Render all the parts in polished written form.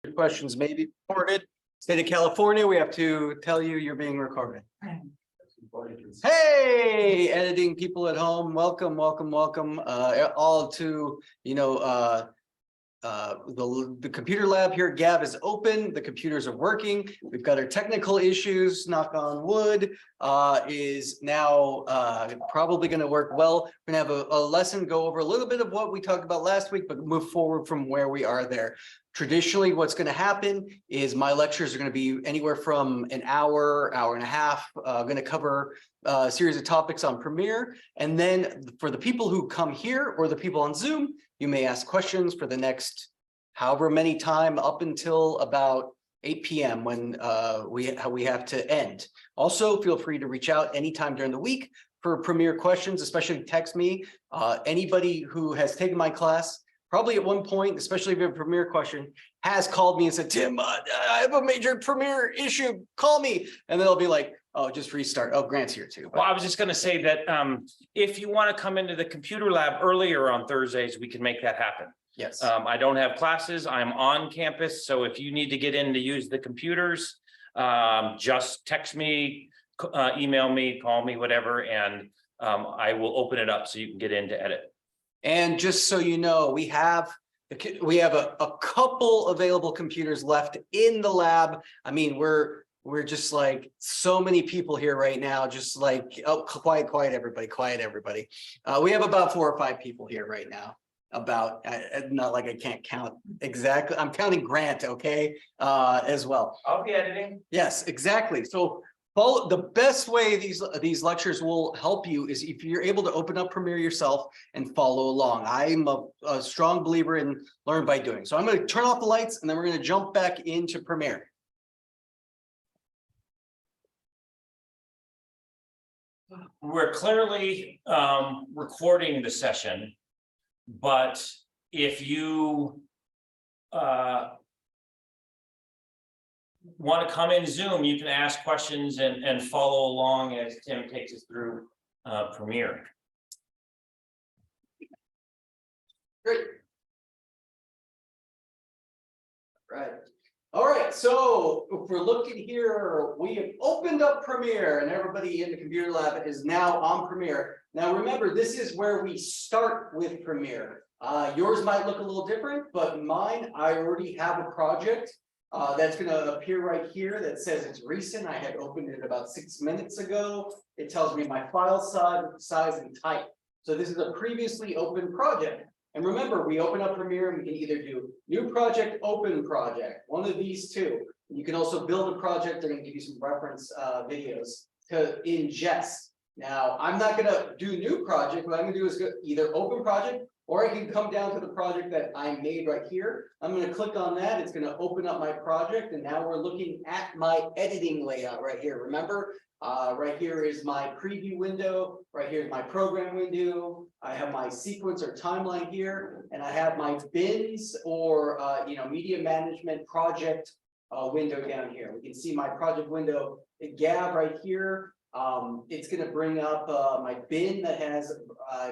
Your questions may be recorded. State of California, we have to tell you you're being recorded. Hey, editing people at home, welcome, welcome, welcome, all to, the computer lab here at Gab is open. The computers are working. We've got our technical issues, knock on wood, is now probably going to work well. We're going to have a lesson go over a little bit of what we talked about last week, but move forward from where we are there. Traditionally, what's going to happen is my lectures are going to be anywhere from an hour, hour and a half, going to cover a series of topics on Premiere. And then for the people who come here or the people on Zoom, you may ask questions for the next however many time up until about 8 p.m. when we have to end. Also, feel free to reach out anytime during the week for Premiere questions, especially text me. Anybody who has taken my class, probably at one point, especially if you have a Premiere question, has called me and said, Tim, I have a major Premiere issue, call me. And then they'll be like, oh, just restart. Oh, Grant's here too. Well, I was just going to say that if you want to come into the computer lab earlier on Thursdays, we can make that happen. Yes. I don't have classes. I'm on campus. So if you need to get in to use the computers, just text me, email me, call me, whatever, and I will open it up so you can get in to edit. And just so you know, we have a couple available computers left in the lab. I mean, we're just like so many people here right now, just like, oh, quiet everybody, quiet everybody. We have about 4 or 5 people here right now. About, not like I can't count exactly. I'm counting Grant, okay, as well. I'll be editing. Yes, exactly. So the best way these lectures will help you is if you're able to open up Premiere yourself and follow along. I'm a strong believer in learn by doing. So I'm going to turn off the lights and then we're going to jump back into Premiere. We're clearly recording the session, but if you want to come in Zoom, you can ask questions and follow along as Tim takes us through Premiere. Great. Right. All right, so if we're looking here, we have opened up Premiere and everybody in the computer lab is now on Premiere. Now remember, this is where we start with Premiere. Yours might look a little different, but mine, I already have a project that's going to appear right here that says it's recent. I had opened it about 6 minutes ago. It tells me my file size and type. So this is a previously open project. And remember, we open up Premiere and we can either do new project, open project, one of these two. You can also build a project. They're going to give you some reference videos to ingest. Now, I'm not going to do new project. What I'm going to do is either open project, or I can come down to the project that I made right here. I'm going to click on that. It's going to open up my project. And now we're looking at my editing layout right here. Remember, right here is my preview window. Right here is my program window. I have my sequence or timeline here, and I have my bins or media management project window down here. We can see my project window at Gab right here. It's going to bring up my bin that has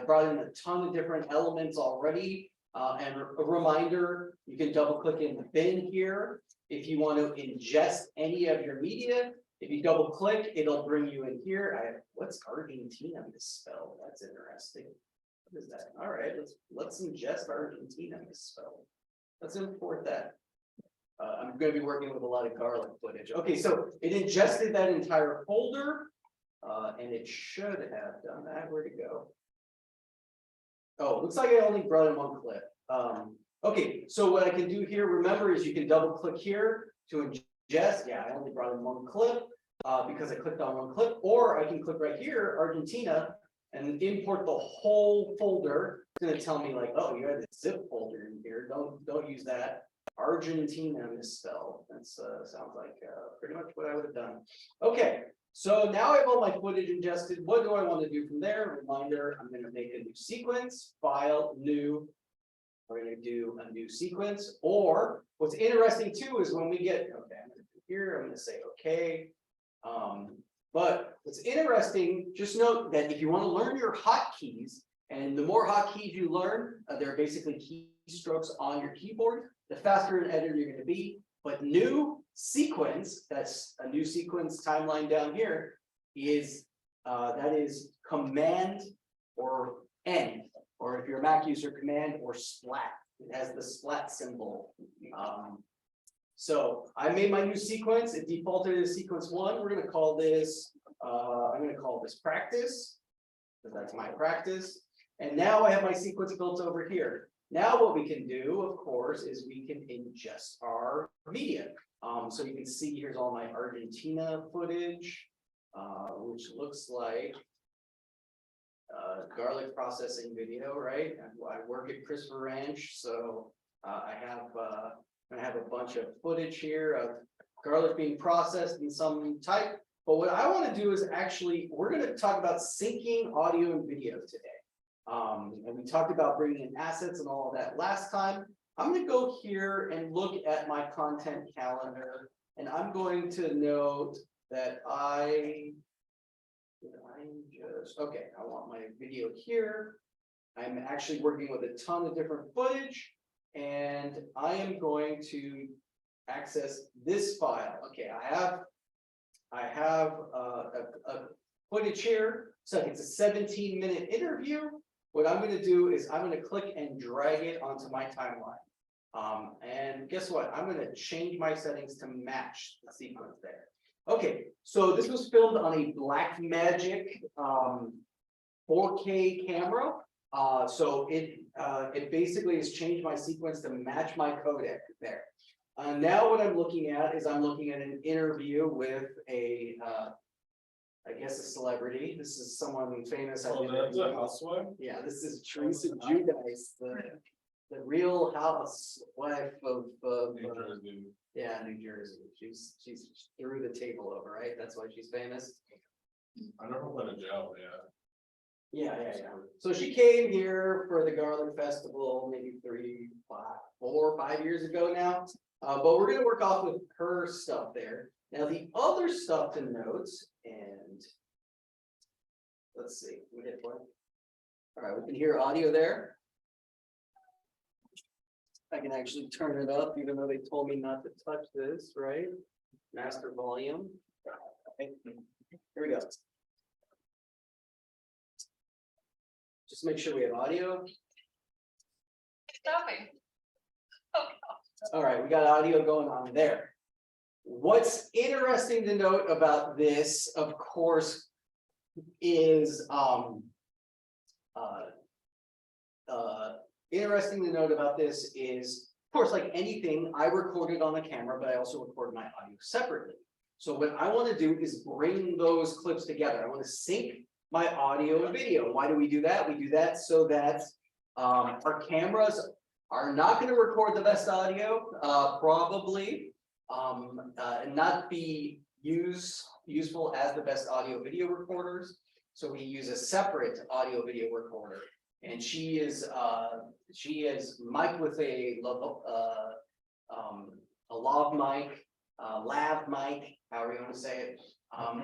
brought in a ton of different elements already. And a reminder, you can double click in the bin here if you want to ingest any of your media. If you double click, it'll bring you in here. What's Argentina misspelled? That's interesting. What is that? All right, let's ingest Argentina misspelled. Let's import that. I'm going to be working with a lot of garlic footage. Okay, so it ingested that entire folder, and it should have done that. Where'd it go? Oh, looks like I only brought in one clip. Okay, so what I can do here, remember, is you can double click here to ingest. Yeah, I only brought in one clip because I clicked on one clip, or I can click right here, Argentina, and import the whole folder. It's going to tell me like, oh, you had a zip folder in here. Don't use that. Argentina misspelled. That sounds like pretty much what I would have done. Okay, so now I have all my footage ingested. What do I want to do from there? Reminder, I'm going to make a new sequence, file, new. We're going to do a new sequence. Or what's interesting too is when we get, okay, I'm going to do here, I'm going to say, okay. But what's interesting, just note that if you want to learn your hotkeys, and the more hotkeys you learn, they're basically keystrokes on your keyboard. the faster an editor you're gonna be. But new sequence, that's a new sequence timeline down here, is that is Command or N, or if you're a Mac user, Command or Splat. It has the splat symbol. So I made my new sequence. It defaulted as sequence 1. We're gonna call this, I'm gonna call this practice, because that's my practice. And now I have my sequence built over here. Now what we can do, of course, is we can ingest our media. So you can see here's all my Argentina footage, which looks like garlic processing video, right? I work at Christopher Ranch, so I have a bunch of footage here of garlic being processed in some type. But what I want to do is actually, we're going to talk about syncing audio and video today. And we talked about bringing in assets and all of that last time. I'm going to go here and look at my content calendar, and I'm going to note that I want my video here. I'm actually working with a ton of different footage, and I am going to access this file. Okay, I have a footage here. So it's a 17-minute interview. What I'm going to do is I'm going to click and drag it onto my timeline. And guess what? I'm going to change my settings to match the sequence there. Okay, so this was filmed on a Blackmagic 4K camera. So it basically has changed my sequence to match my codec there. Now what I'm looking at is I'm looking at an interview with I guess a celebrity. This is someone famous. That's a housewife? Yeah, this is Teresa Giudice, the real housewife of New Jersey. yeah, New Jersey. She's threw the table over, right? That's why she's famous. I never went to jail, yeah. Yeah. So she came here for the Garlic Festival maybe 4 or 5 years ago now. But we're gonna work off with her stuff there. Now the other stuff to note, and let's see, we hit one. All right, we can hear audio there. I can actually turn it up, even though they told me not to touch this, right? Master volume. Okay. Here we go. Just make sure we have audio. Stopping. All right, we got audio going on there. What's interesting to note about this, of course, is of course, like anything, I recorded on the camera, but I also record my audio separately. So what I want to do is bring those clips together. I want to sync my audio and video. Why do we do that? We do that so that our cameras are not going to record the best audio, probably, and not be useful as the best audio video recorders. So we use a separate audio video recorder, and she is mic'd with a lav mic, however you want to say it,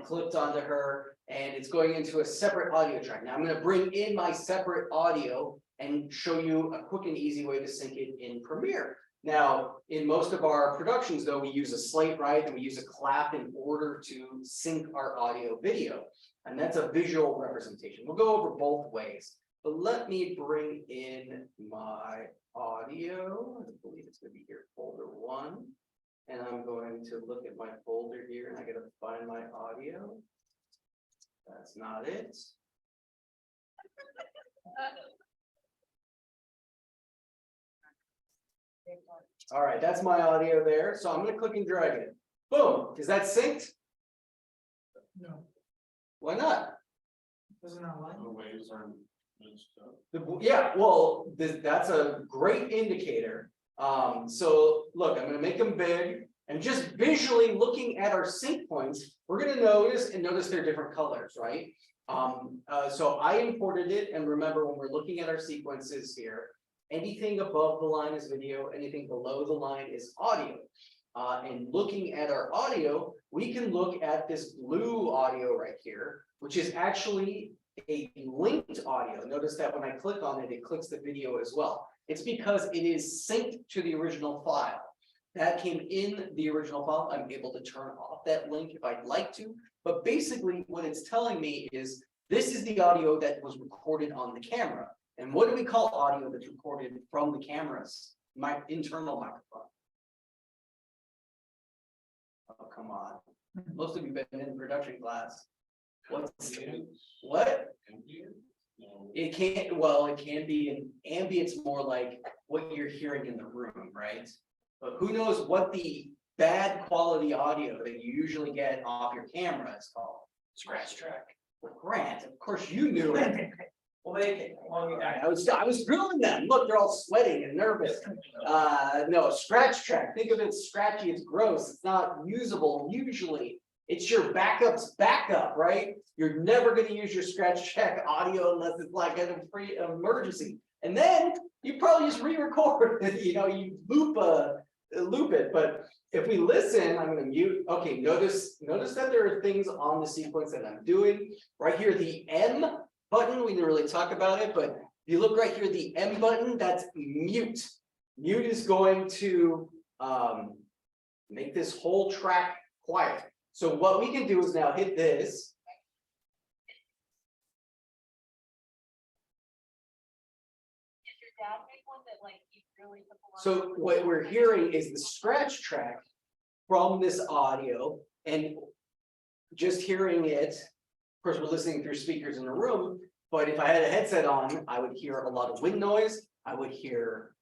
clipped onto her, and it's going into a separate audio track. Now I'm going to bring in my separate audio and show you a quick and easy way to sync it in Premiere. Now, in most of our productions, though, we use a slate, right? And we use a clap in order to sync our audio video. And that's a visual representation. We'll go over both ways. But let me bring in my audio. I believe it's going to be here, folder 1. And I'm going to look at my folder here, and I got to find my audio. That's not it. All right, that's my audio there. So I'm going to click and drag it. Boom. Is that synced? No, Why not? doesn't that line? The waves are mixed up. Yeah, well, that's a great indicator. So look, I'm going to make them big, and just visually looking at our sync points, we're going to notice they're different colors, right? So I imported it, and remember, when we're looking at our sequences here, anything above the line is video, anything below the line is audio. And looking at our audio, we can look at this blue audio right here, which is actually a linked audio. Notice that when I click on it, it clicks the video as well. It's because it is synced to the original file. That came in the original file. I'm able to turn off that link if I'd like to, but basically what it's telling me is this is the audio that was recorded on the camera. And what do we call audio that's recorded from the cameras? My internal microphone. Oh, come on. Most of you have been in production class. What's what? Ambient? No. It can't, well, it can be an ambience more like what you're hearing in the room, right? But who knows what the bad quality audio that you usually get off your camera is called? Scratch track. Well, Grant, of course you knew it. Well, I was grilling them. Look, they're all sweating and nervous. No, scratch track. Think of it as scratchy, it's gross, it's not usable usually. It's your backup's backup, right? You're never gonna use your scratch track audio unless it's like an emergency. And then you probably just re-record, you loop it, but if we listen, I'm gonna mute. Okay, notice that there are things on the sequence that I'm doing. Right here, the M button, we didn't really talk about it, but if you look right here, the M button, that's mute. Mute is going to make this whole track quiet. So what we can do is now hit this. So what we're hearing is the scratch track from this audio, and just hearing it, of course, we're listening through speakers in the room, but if I had a headset on, I would hear a lot of wind noise, I would hear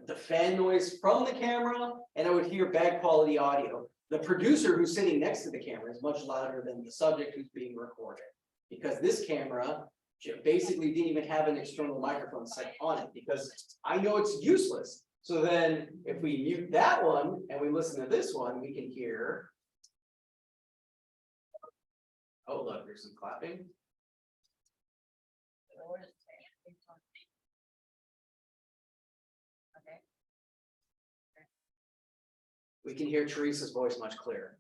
the fan noise from the camera, and I would hear bad quality audio. The producer who's sitting next to the camera is much louder than the subject who's being recorded, because this camera basically didn't even have an external microphone set on it, because I know it's useless. So then if we mute that one and we listen to this one, we can hear. Oh, look, there's some clapping. We can hear Teresa's voice much clearer.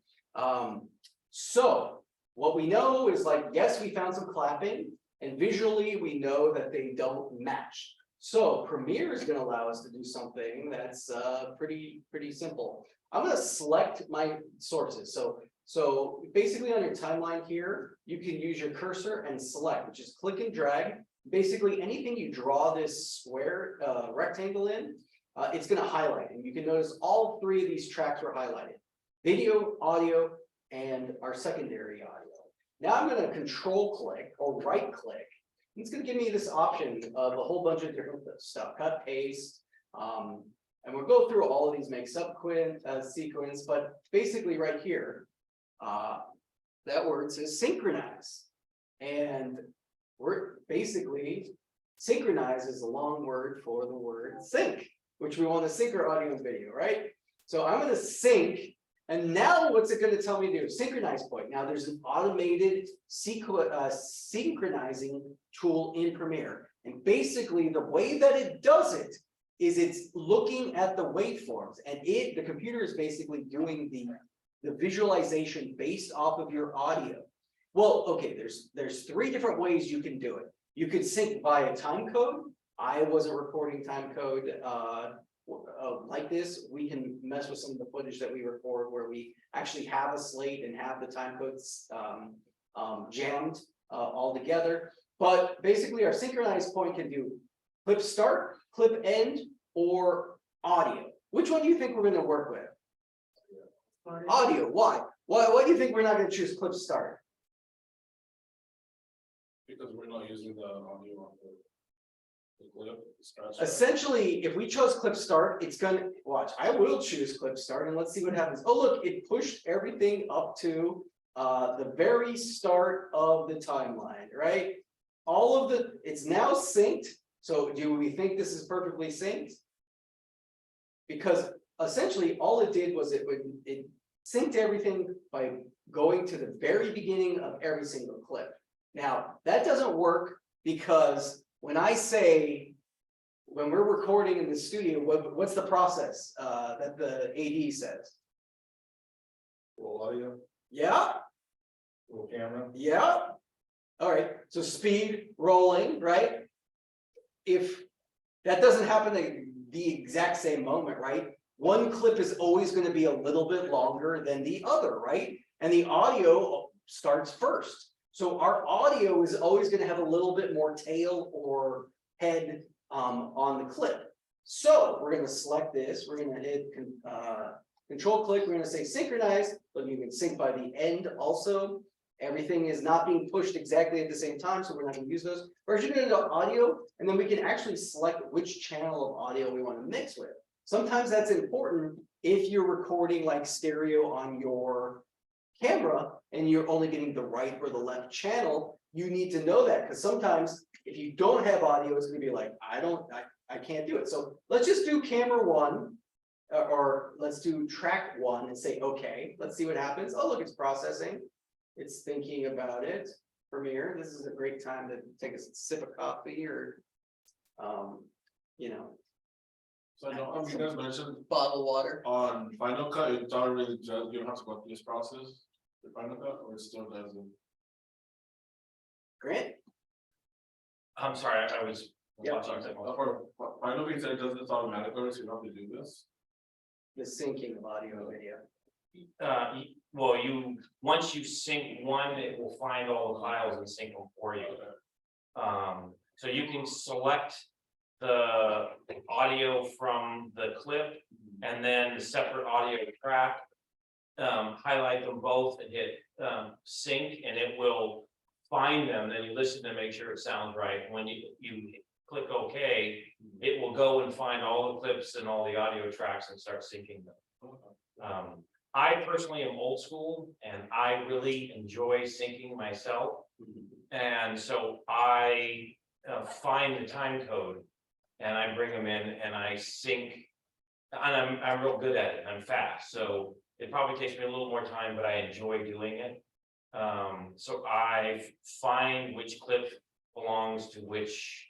So what we know is, like, yes, we found some clapping, and visually we know that they don't match. So Premiere is going to allow us to do something that's pretty simple. I'm going to select my sources. So basically on your timeline here, you can use your cursor and select, which is click and drag. Basically anything you draw this square rectangle in, it's going to highlight. And you can notice all three of these tracks were highlighted: video, audio, and our secondary audio. Now I'm going to control click or right click. It's going to give me this option of a whole bunch of different stuff, cut, paste, and we'll go through all of these, make sequence, but basically right here, that word says synchronize. And we're basically, synchronize is a long word for the word sync, which we want to sync our audio and video, right? So I'm going to sync. And now what's it going to tell me to do? Synchronize point. Now there's an automated synchronizing tool in Premiere. And basically the way that it does it is it's looking at the waveforms, and the computer is basically doing the visualization based off of your audio. Well, okay, there's three different ways you can do it. You could sync via time code. I wasn't recording time code like this. We can mess with some of the footage that we record where we actually have a slate and have the time codes jammed all together. But basically our synchronized point can do clip start, clip end, or audio. Which one do you think we're going to work with? Audio. Why? Why do you think we're not going to choose clip start? Because we're not using the audio on the clip. Essentially, if we chose clip start, it's gonna watch. I will choose clip start, and let's see what happens. Oh, look, it pushed everything up to the very start of the timeline, right? All of it's now synced. So do we think this is perfectly synced? Because essentially all it did was it synced everything by going to the very beginning of every single clip. Now that doesn't work because when we're recording in the studio, what's the process that the AD says? Roll audio, Yeah. roll camera. Yeah. All right. So speed, rolling, right? If that doesn't happen at the exact same moment, right? One clip is always going to be a little bit longer than the other, right? And the audio starts first. So our audio is always going to have a little bit more tail or head on the clip. So we're going to select this. We're going to hit control click. We're going to say synchronize, but you can sync by the end also. Everything is not being pushed exactly at the same time, so we're not going to use those. We're actually going to go to audio, and then we can actually select which channel of audio we want to mix with. Sometimes that's important if you're recording like stereo on your camera and you're only getting the right or the left channel. You need to know that, because sometimes if you don't have audio, it's going to be like, I can't do it. So let's just do camera one, or let's do track one and say, okay, let's see what happens. Oh, look, it's processing. It's thinking about it. Premiere, this is a great time to take a sip of coffee or, you know. So I know, you guys mentioned Bottled water. on Final Cut, it's already just, you don't have to go through this process, the Final Cut, or it still doesn't? Grant? I'm sorry, I was Yeah. watching something. For Final Cut, it does this automatically, so you don't have to do this. The syncing of audio and video. Well, once you sync one, it will find all the files and sync them for you. So you can select the audio from the clip and then the separate audio track. Highlight them both and hit sync, and it will find them. Then you listen to make sure it sounds right. When you click OK, it will go and find all the clips and all the audio tracks and start syncing them. I personally am old school and I really enjoy syncing myself. And so I find the time code and I bring them in and I sync, and I'm real good at it. I'm fast. So it probably takes me a little more time, but I enjoy doing it. So I find which clip belongs to which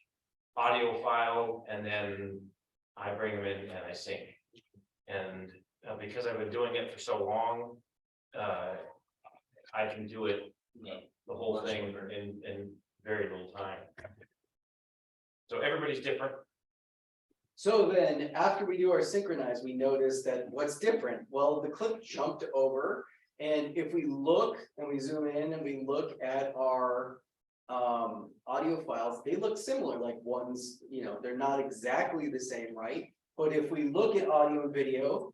audio file, and then I bring them in and I sync. And because I've been doing it for so long, I can do it, the whole thing in very little time. So everybody's different. So then after we do our synchronize, we notice that what's different? Well, the clip jumped over, and if we look and we zoom in and we look at our audio files, they look similar. Like one's, they're not exactly the same, right? But if we look at audio and video,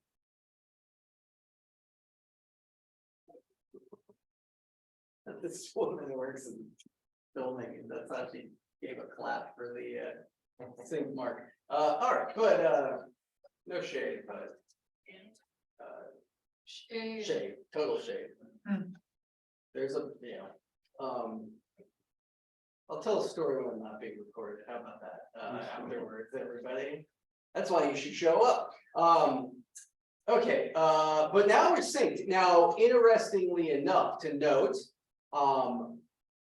this woman works in filming, and that's how she gave a clap for the sync mark. All right, but no shade, but shade, total shade. There's a, I'll tell a story when I'm not being recorded. How about that? Afterwards, everybody. That's why you should show up. Okay, but now we're synced. Now, interestingly enough to note,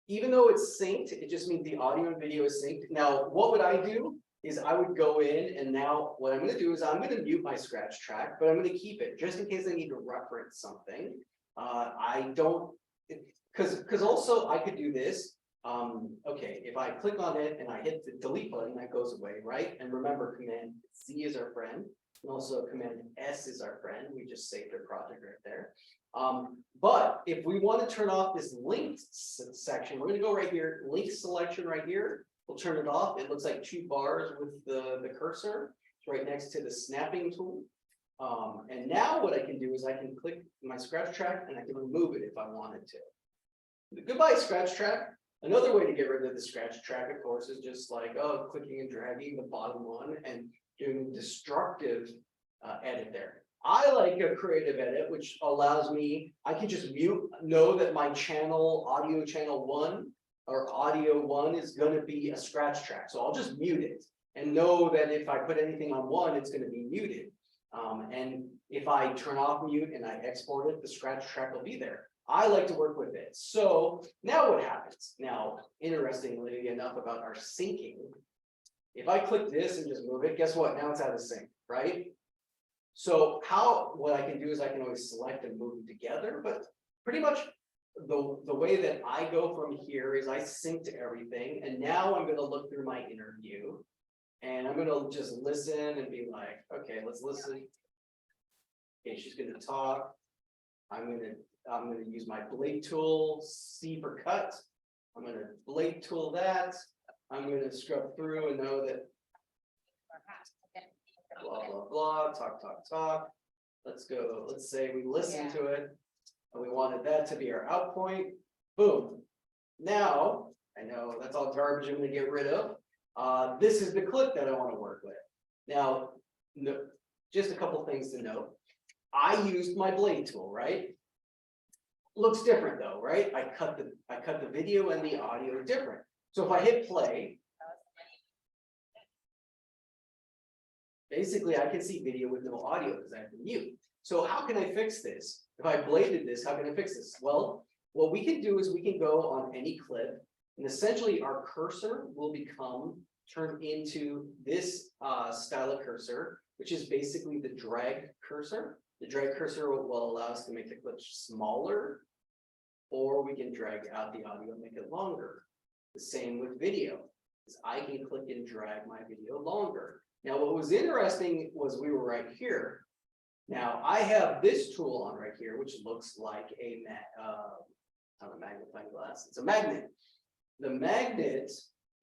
even though it's synced, it just means the audio and video is synced. Now, what would I do is I would go in, and now what I'm going to do is I'm going to mute my scratch track, but I'm going to keep it just in case I need to reference something. I don't, because also I could do this. Okay, if I click on it and I hit the delete button, that goes away, right? And remember, Command Z is our friend, and also Command S is our friend. We just saved our project right there. But if we want to turn off this linked section, we're going to go right here, link selection right here. We'll turn it off. It looks like two bars with the cursor. It's right next to the snapping tool. And now what I can do is I can click my scratch track and I can remove it if I wanted to. Goodbye, scratch track. Another way to get rid of the scratch track, of course, is just like, clicking and dragging the bottom one and doing destructive edit there. I like a creative edit, which allows me, I can just know that my channel, audio channel 1 or audio 1 is going to be a scratch track. So I'll just mute it and know that if I put anything on 1, it's going to be muted. And if I turn off mute and I export it, the scratch track will be there. I like to work with it. So now what happens? Now, interestingly enough about our syncing, if I click this and just move it, guess what? Now it's out of sync, right? So what I can do is I can always select and move them together, but pretty much the way that I go from here is I sync to everything. And now I'm going to look through my interview And I'm gonna just listen and be like, okay, let's listen. Okay, she's gonna talk. I'm gonna use my blade tool, C for cut. I'm gonna blade tool that. I'm gonna scrub through and know that blah, blah, blah, talk. Let's go, let's say we listen to it. And we wanted that to be our out point. Boom. Now, I know that's all garbage I'm gonna get rid of. This is the clip that I want to work with. Now, just a couple things to note. I used my blade tool, right? Looks different though, right? I cut the video and the audio different. So if I hit play, basically I can see video with no audio because I have to mute. So how can I fix this? If I bladed this, how can I fix this? Well, what we can do is we can go on any clip and essentially our cursor will become turned into this style of cursor, which is basically the drag cursor. The drag cursor will allow us to make the clip smaller, or we can drag out the audio and make it longer. The same with video, is I can click and drag my video longer. Now, what was interesting was we were right here. Now, I have this tool on right here, which looks like a magnifying glass. It's a magnet. The magnet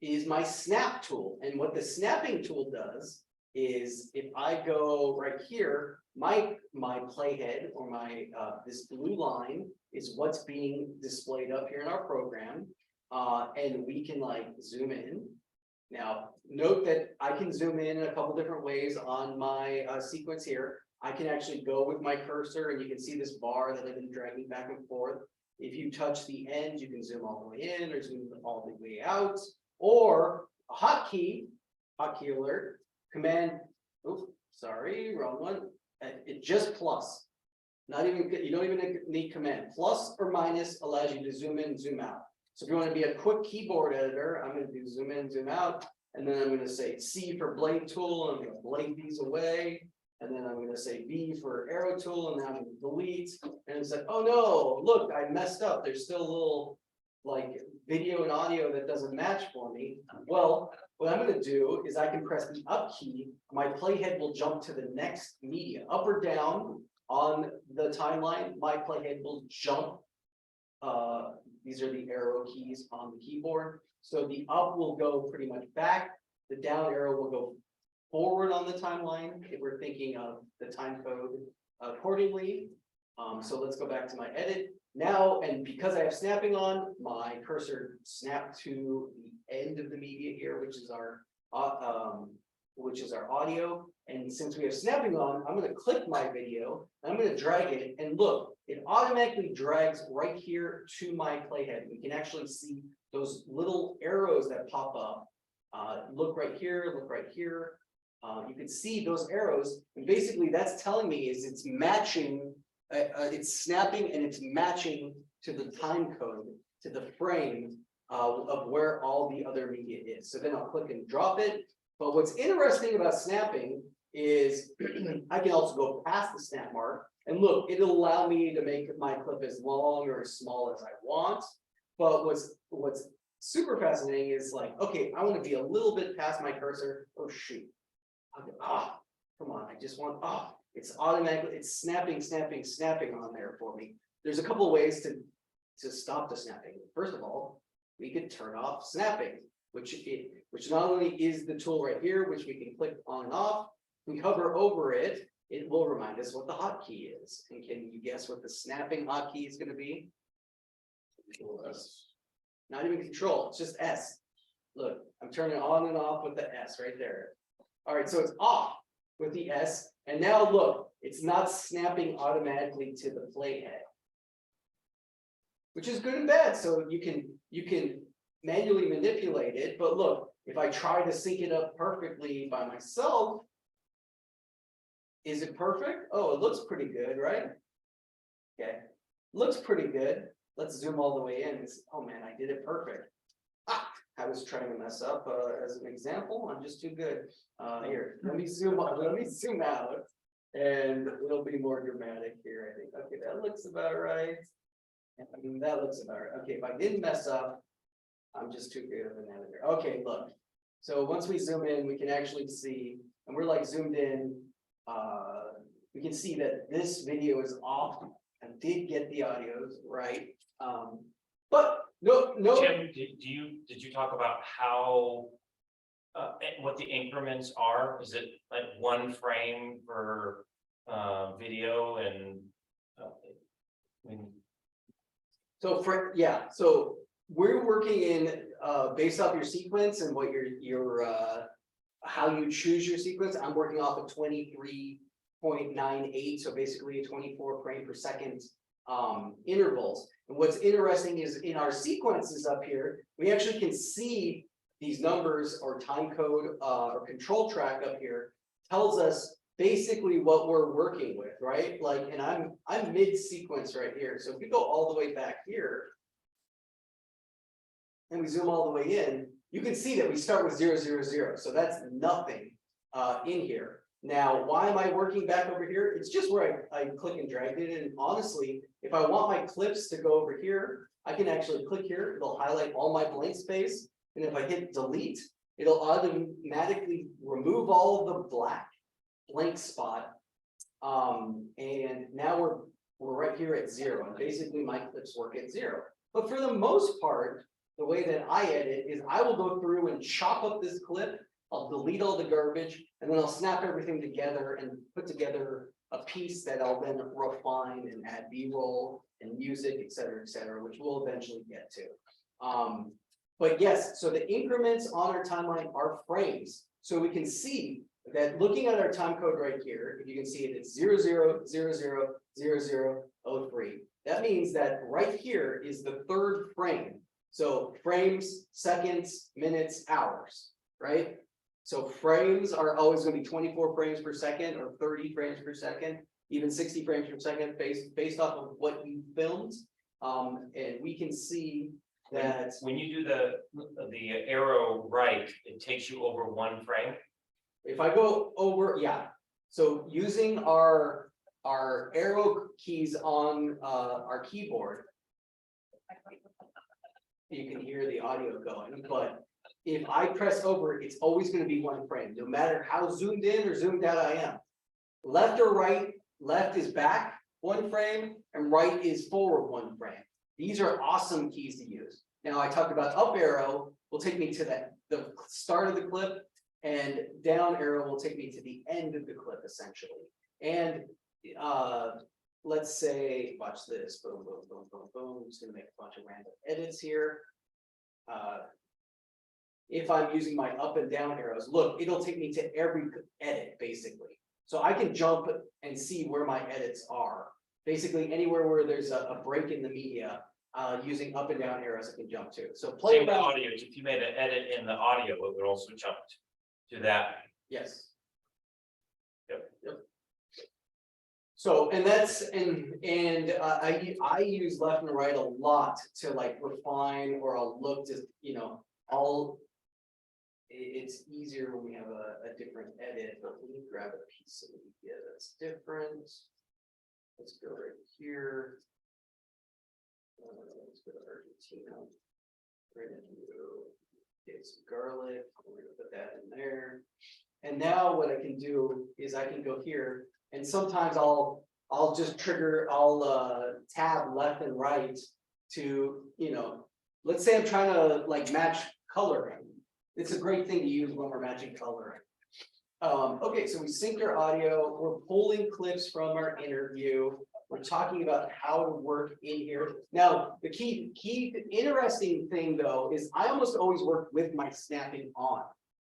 is my snap tool. And what the snapping tool does is if I go right here, my playhead or my this blue line is what's being displayed up here in our program. And we can like zoom in. Now, note that I can zoom in a couple different ways on my sequence here. I can actually go with my cursor and you can see this bar that I've been dragging back and forth. If you touch the end, you can zoom all the way in or zoom all the way out, or a hotkey alert, command, oops, sorry, wrong one. It just plus, not even, you don't even need command. Plus or minus allows you to zoom in, zoom out. So if you want to be a quick keyboard editor, I'm going to do zoom in, zoom out, and then I'm going to say C for blade tool, and I'm going to blade these away. And then I'm going to say B for arrow tool, and then I'm going to delete. And it's like, oh no, look, I messed up. There's still a little like video and audio that doesn't match for me. Well, what I'm going to do is I can press the up key. My playhead will jump to the next media, up or down on the timeline. My playhead will jump. These are the arrow keys on the keyboard. So the up will go pretty much back. The down arrow will go forward on the timeline if we're thinking of the time code accordingly. So let's go back to my edit now, and because I have snapping on, my cursor snapped to the end of the media here, which is our audio. And since we have snapping on, I'm going to click my video, I'm going to drag it, and look, it automatically drags right here to my playhead. We can actually see those little arrows that pop up. Look right here, look right here. You can see those arrows, and basically that's telling me is it's matching, it's snapping and it's matching to the time code, to the frame of where all the other media is. So then I'll click and drop it. But what's interesting about snapping is I can also go past the snap mark, and look, it'll allow me to make my clip as long or as small as I want. But what's super fascinating is like, okay, I want to be a little bit past my cursor. Oh shoot. Come on, I just want, it's automatically, it's snapping on there for me. There's a couple of ways to stop the snapping. First of all, we could turn off snapping, which not only is the tool right here, which we can click on and off. We hover over it, it will remind us what the hotkey is. And can you guess what the snapping hotkey is going to be? Control S. Not even control, it's just S. Look, I'm turning on and off with the S right there. All right, so it's off with the S, and now look, it's not snapping automatically to the playhead, which is good and bad. So you can manually manipulate it, but look, if I try to sync it up perfectly by myself, is it perfect? Oh, it looks pretty good, right? Okay, looks pretty good. Let's zoom all the way in. Oh man, I did it perfect. I was trying to mess up as an example. I'm just too good. Here, let me zoom out, and it'll be more dramatic here. I think. Okay, that looks about right. And that looks about right. Okay, if I didn't mess up, I'm just too good of an editor. Okay, look, So once we zoom in, we can actually see, and we're like zoomed in, we can see that this video is off. I did get the audios right, but no. Jim, did you talk about how, what the increments are? Is it like one frame per, video and? I mean, So so we're working in, based off your sequence and what your, how you choose your sequence. I'm working off of 23.98, so basically 24 frame per second intervals. And what's interesting is in our sequences up here, we actually can see these numbers or time code or control track up here tells us basically what we're working with, right? Like, and I'm mid sequence right here. So if we go all the way back here and we zoom all the way in, you can see that we start with 0, 0, 0. So that's nothing in here. Now, why am I working back over here? It's just where I click and drag it. And honestly, if I want my clips to go over here, I can actually click here. It'll highlight all my blank space. And if I hit delete, it'll automatically remove all of the blank spot. And now we're right here at 0. And basically my clips work at 0. But for the most part, the way that I edit is I will go through and chop up this clip. I'll delete all the garbage, and then I'll snap everything together and put together a piece that I'll then refine and add B-roll and music, et cetera, which we'll eventually get to. But yes, so the increments on our timeline are frames. So we can see that looking at our time code right here, if you can see it, it's 00, 00, 00, 03. That means that right here is the third frame. So frames, seconds, minutes, hours, right? So frames are always going to be 24 frames per second or 30 frames per second, even 60 frames per second based off of what you filmed. And we can see that when you do the arrow right, it takes you over one frame. if I go over, yeah. So using our arrow keys on our keyboard, you can hear the audio going, but if I press over, it's always going to be one frame, no matter how zoomed in or zoomed out I am. Left or right, left is back one frame and right is forward one frame. These are awesome keys to use. Now I talked about up arrow will take me to the start of the clip, and down arrow will take me to the end of the clip essentially. And let's say, watch this, boom, boom, boom, boom, boom. I'm just gonna make a bunch of random edits here. If I'm using my up and down arrows, look, it'll take me to every edit basically. So I can jump and see where my edits are. Basically anywhere where there's a break in the media, using up and down arrows I can jump to. So play Same with around. audio. If you made an edit in the audio, it would also jump to that. Yes. Yep. So, and that's, I use left and right a lot to like refine, or I'll look to, it's easier when we have a different edit, but let me grab a piece of media that's different. Let's go right here. Let's go to Argentina. We're gonna get some garlic. We're gonna put that in there. And now what I can do is I can go here, and sometimes I'll just trigger, I'll tab left and right to, let's say I'm trying to like match coloring. It's a great thing to use when we're matching coloring. Okay, so we synced our audio. We're pulling clips from our interview. We're talking about how to work in here. Now, the key interesting thing though is I almost always work with my snapping on.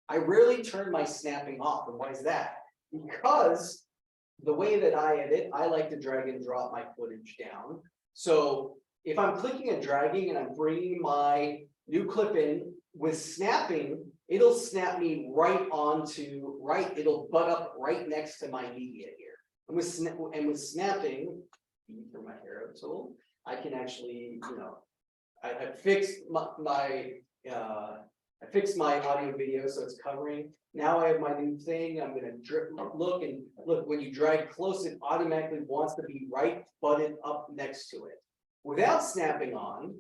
I rarely turn my snapping off. And why is that? Because the way that I edit, I like to drag and drop my footage down. So if I'm clicking and dragging and I'm bringing my new clip in with snapping, it'll snap me right onto it'll butt up right next to my media here. And with snapping, for my arrow tool, I can actually, I fixed I fixed my audio video so it's covering. Now I have my new thing. I'm gonna look when you drag close, it automatically wants to be right butted up next to it. Without snapping on,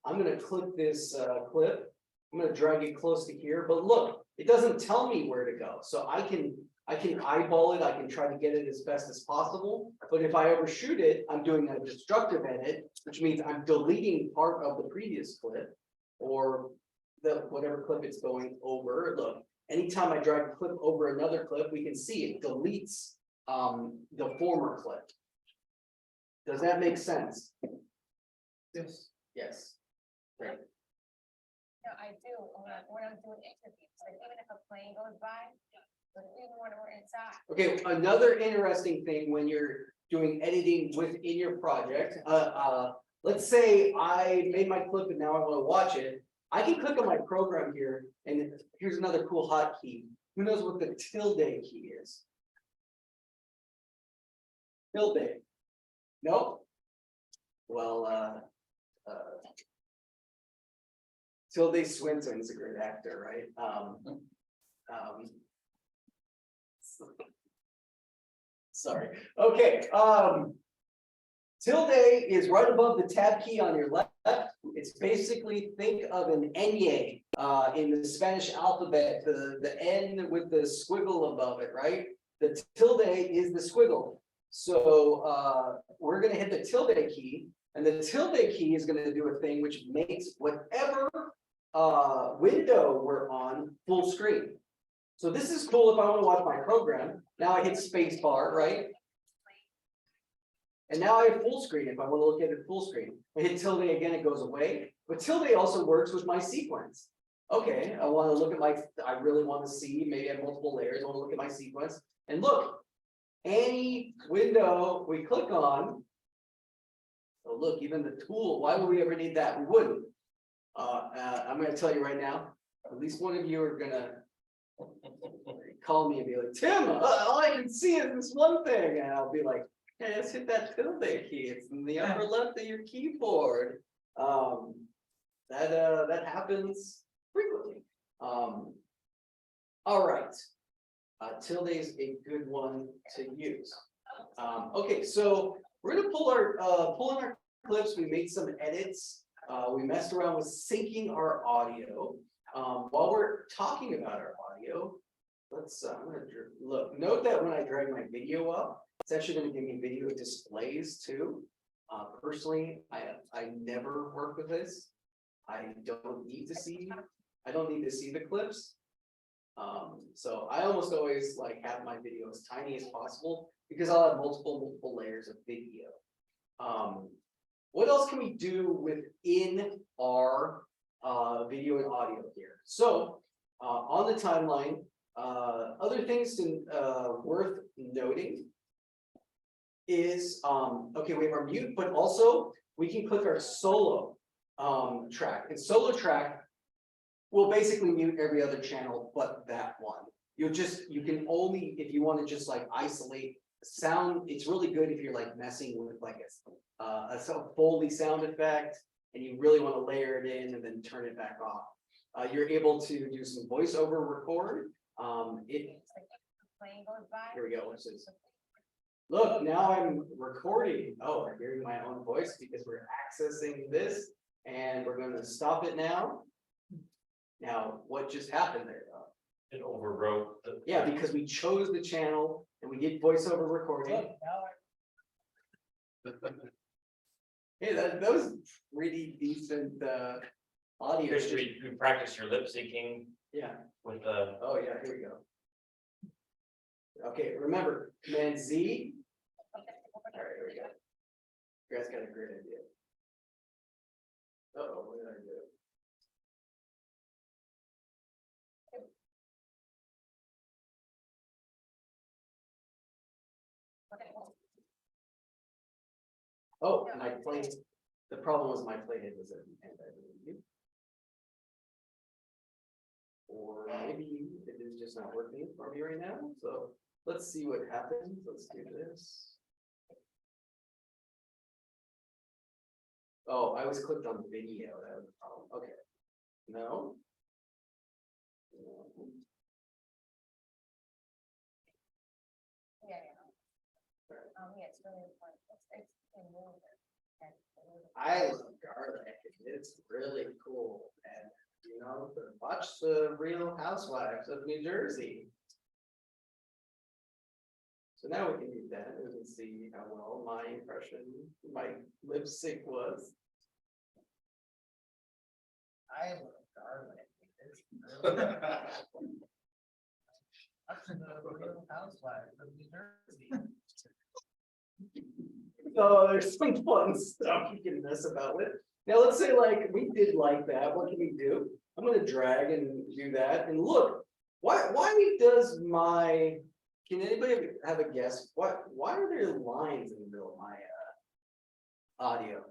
I'm gonna click this clip I'm gonna drag it close to here, but look, it doesn't tell me where to go, so I can eyeball it, I can try to get it as best as possible. But if I overshoot it, I'm doing a destructive edit, which means I'm deleting part of the previous clip. Or the whatever clip it's going over. Look, anytime I drag a clip over another clip, we can see it deletes the former clip. Does that make sense? Yes. Yes. Great. No, I do, when I'm doing interviews, like even if a plane goes by, but even when we're inside. Okay, another interesting thing when you're doing editing within your project, let's say I made my clip and now I want to watch it. I can click on my program here, and here's another cool hotkey. Who knows what the tilde key is? Tilde. Nope. Well, Tilde Swinton's a great actor, right? Sorry. Okay. Tilde is right above the tab key on your left. It's basically, think of an ñe in the Spanish alphabet, the N with the squiggle above it, right? The tilde is the squiggle. So we're gonna hit the tilde key, and the tilde key is gonna do a thing which makes whatever window we're on full screen. So this is cool if I want to watch my program. Now I hit space bar, right? And now I have full screen if I want to look at it full screen. I hit tilde again, it goes away. But tilde also works with my sequence. Okay, I want to look at I really want to see, maybe I have multiple layers, I want to look at my sequence. And look, any window we click on, oh look, even the tool, why would we ever need that? We wouldn't. I'm going to tell you right now, at least one of you are going to call me and be like, Tim, all I can see is this one thing. And I'll be like, hey, let's hit that tilde key. It's in the upper left of your keyboard. That happens frequently. All right. Tilde is a good one to use. Okay, so we're gonna pull in our clips. We made some edits. We messed around with syncing our audio. While we're talking about our audio, let's I'm gonna look. Note that when I drag my video up, it's actually going to give me video displays too. Personally, I never work with this. I don't need to see the clips. So I almost always like have my video as tiny as possible because I'll have multiple layers of video. What else can we do within our video and audio here? So on the timeline, other things worth noting is okay, we have our mute, but also we can click our solo track, and solo track will basically mute every other channel but that one. You can only, if you want to just like isolate sound, it's really good if you're like messing with like a Foley sound effect and you really want to layer it in and then turn it back off. You're able to do some voiceover record. Plane goes by. Here we go. What's this? Look, now I'm recording. Oh, I'm hearing my own voice because we're accessing this, and we're going to stop it now. Now, what just happened there? It overwrote. Yeah, because we chose the channel and we did voiceover recording. Hey, that was pretty decent audio. You practice your lip syncing. Yeah. With the. Oh yeah, here we go. Okay, remember, Command Z. All right, here we go. You guys got a great idea. Uh-oh, what did I do? Oh, my plane. The problem was my playhead was at the end, I believe. Or maybe it is just not working for me right now. So let's see what happens. Let's do this. Oh, I was clicked on video. That was the problem. Okay. No. No. Yeah. Yeah, it's really important. It's in movement. I love garlic. It's really cool. And you know, watch the Real Housewives of New Jersey. So now we can do that, we can see how well my impression, my lip sync was. I love garlic. It's really- The Real Housewives of New Jersey. So there's some fun stuff you can mess about with. Now, let's say like we did like that, what can we do? I'm gonna drag and do that, and look, why does my, can anybody have a guess? Why are there lines in the middle of my audio?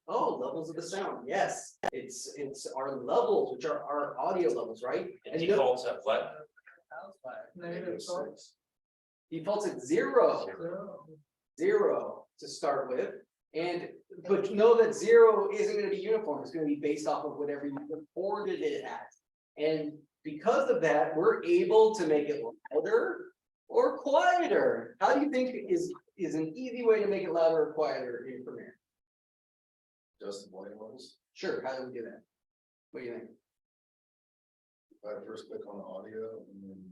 Oh, levels of the sound, yes, it's our levels, which are our audio levels, right? And you know- defaults at what? Negative six. Defaults at zero. Zero to start with, but know that zero isn't gonna be uniform, it's gonna be based off of whatever you recorded it at. And because of that, we're able to make it louder or quieter. How do you think is an easy way to make it louder or quieter in Premiere? Just the volume levels. Sure, how do we do that? What do you think? If I first click on the audio and then.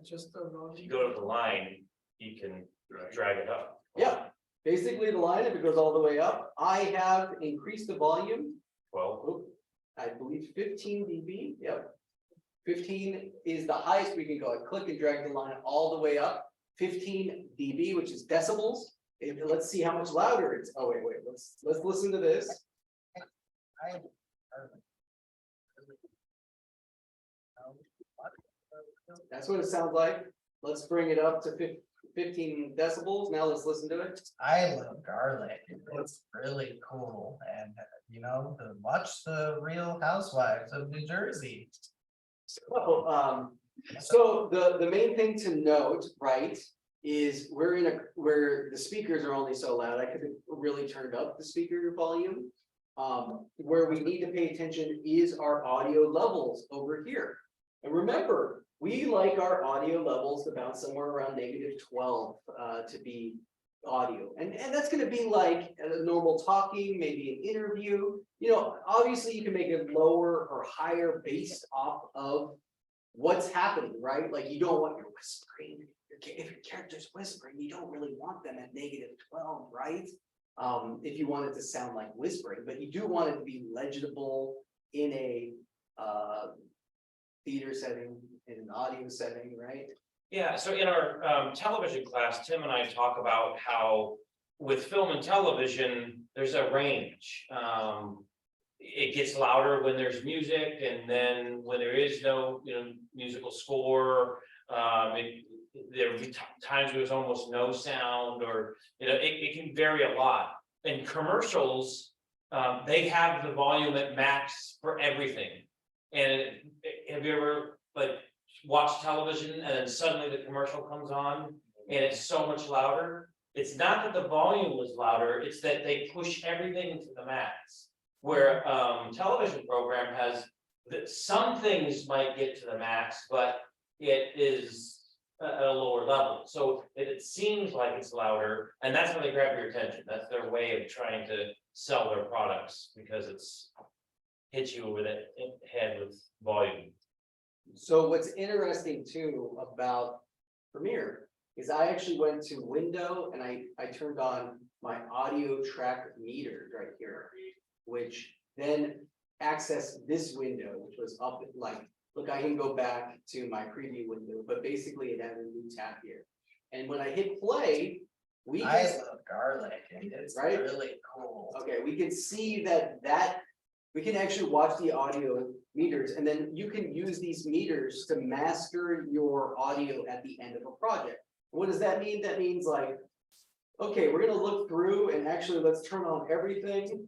Just the If you go to the line, you can drag it up. Yeah, basically the line, if it goes all the way up, I have increased the volume. Well, I believe 15 dB, yep. 15 is the highest we can go. I click and drag the line all the way up. 15 dB, which is decibels. Let's see how much louder it's. Oh, wait, let's listen to this. That's what it sounds like. Let's bring it up to 15 decibels. Now let's listen to it. I love garlic. It's really cool. And you know, to watch the Real Housewives of New Jersey. So the main thing to note, right, is where the speakers are only so loud. I could have really turned up the speaker volume. Where we need to pay attention is our audio levels over here. And remember, we like our audio levels to bounce somewhere around -12 to be audio. And that's gonna be like a normal talking, maybe an interview. You know, obviously you can make it lower or higher based off of what's happening, right? Like you don't want your whispering. If your character's whispering, you don't really want them at -12, right? If you want it to sound like whispering, but you do want it to be legible in a theater setting, in an audio setting, right? yeah, so in our television class, Tim and I talk about how with film and television, there's a range. It gets louder when there's music, and then when there is no, musical score, there will be times where there's almost no sound, or it can vary a lot. In commercials, they have the volume at max for everything. And have you ever watched television and then suddenly the commercial comes on and it's so much louder? It's not that the volume was louder, it's that they push everything to the max. Where television program has that some things might get to the max, but it is at a lower level. So it seems like it's louder, and that's when they grab your attention. That's their way of trying to sell their products, because it's hits you over the head with volume. So what's interesting too about Premiere is I actually went to window and I turned on my audio track meter right here, which then accessed this window, which was up look, I can go back to my preview window, but basically it had a new tab here. And when I hit play, we I can, love garlic. And it's Right? really cool. okay, we can see that we can actually watch the audio meters, and then you can use these meters to master your audio at the end of a project. What does that mean? That means okay, we're gonna look through and actually let's turn on everything.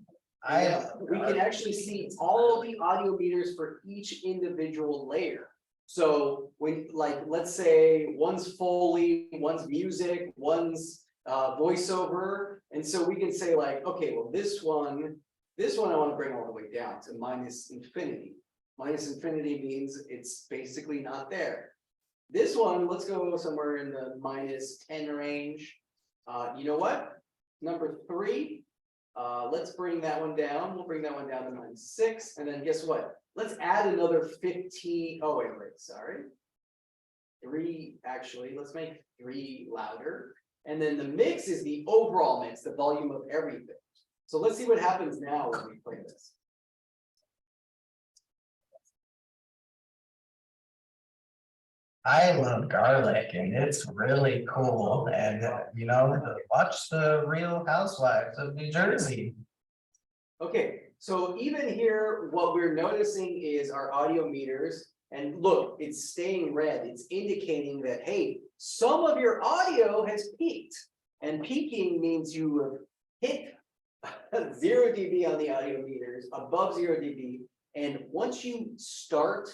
We can actually see all the audio meters for each individual layer. So when let's say one's Foley, one's music, one's voiceover. And so we can say okay, well, this one I want to bring all the way down to -infinity. -infinity means it's basically not there. This one, let's go somewhere in the -10 range. You know what? Number 3, Let's bring that one down. We'll bring that one down to 96. And then guess what? Let's add another 15. Oh, wait, sorry. 3, actually, let's make 3 louder. And then the mix is the overall mix, the volume of everything. So let's see what happens now when we play this. I love garlic and it's really cool. And you know, watch the Real Housewives of New Jersey. Okay, so even here, what we're noticing is our audio meters. And look, it's staying red. It's indicating that, hey, some of your audio has peaked. And peaking means you have hit 0 dB on the audio meters, above 0 dB. And once you start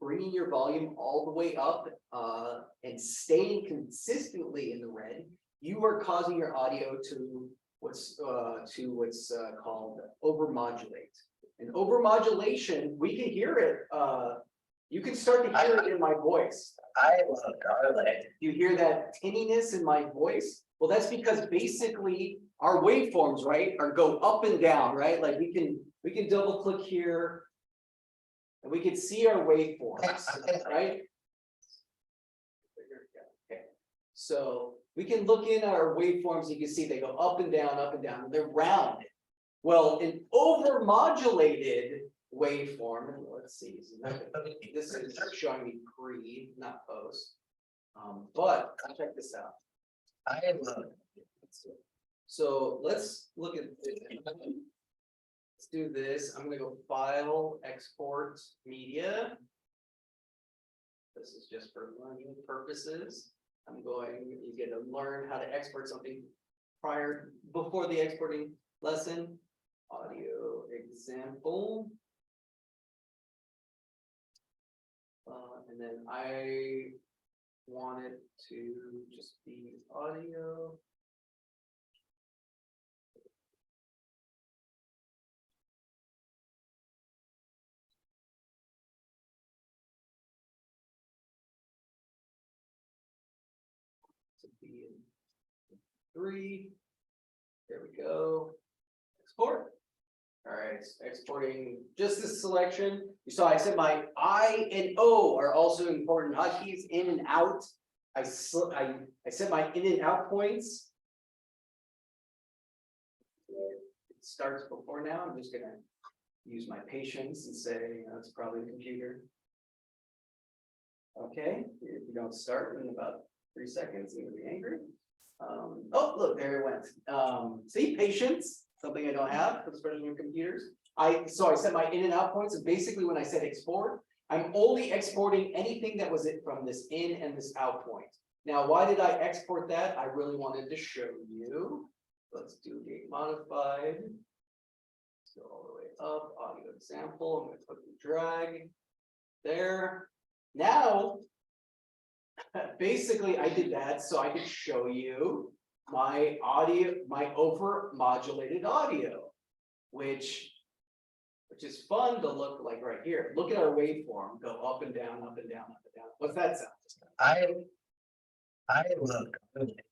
bringing your volume all the way up and staying consistently in the red, you are causing your audio to what's called overmodulate. And overmodulation, we can hear it. You can start to hear it in my voice. I love garlic. You hear that tinniness in my voice? Well, that's because basically our waveforms, right, go up and down, right? Like we can double click here and we can see our waveforms, right? Okay. So we can look in our waveforms, you can see they go up and down, and they're round. Well, an overmodulated waveform, let's see, this is showing me pre, not post. But check this out. I love So let's look at this. Let's do this. I'm gonna go file, export media. This is just for learning purposes. You get to learn how to export something before the exporting lesson. Audio example. And then I want it to just be audio. To be in 3. There we go. Export. All right, it's exporting just this selection. You saw I said my I and O are also important hotkeys, in and out. I set my in and out points. It starts before now. I'm just gonna use my patience and say, it's probably the computer. Okay, if you don't start in about 3 seconds, you're gonna be angry. Oh, look, there it went. See, patience, something I don't have, especially in computers. So I set my in and out points, and basically when I said export, I'm only exporting anything that was it from this in and this out point. Now, why did I export that? I really wanted to show you. Let's do gate modified. Let's go all the way up, audio example. I'm going to click and drag there. Now, basically, I did that so I could show you my audio, my over modulated audio, which is fun to look like right here. Look at our waveform go up and down, up and down, up and down. What's that sound? I love garlic.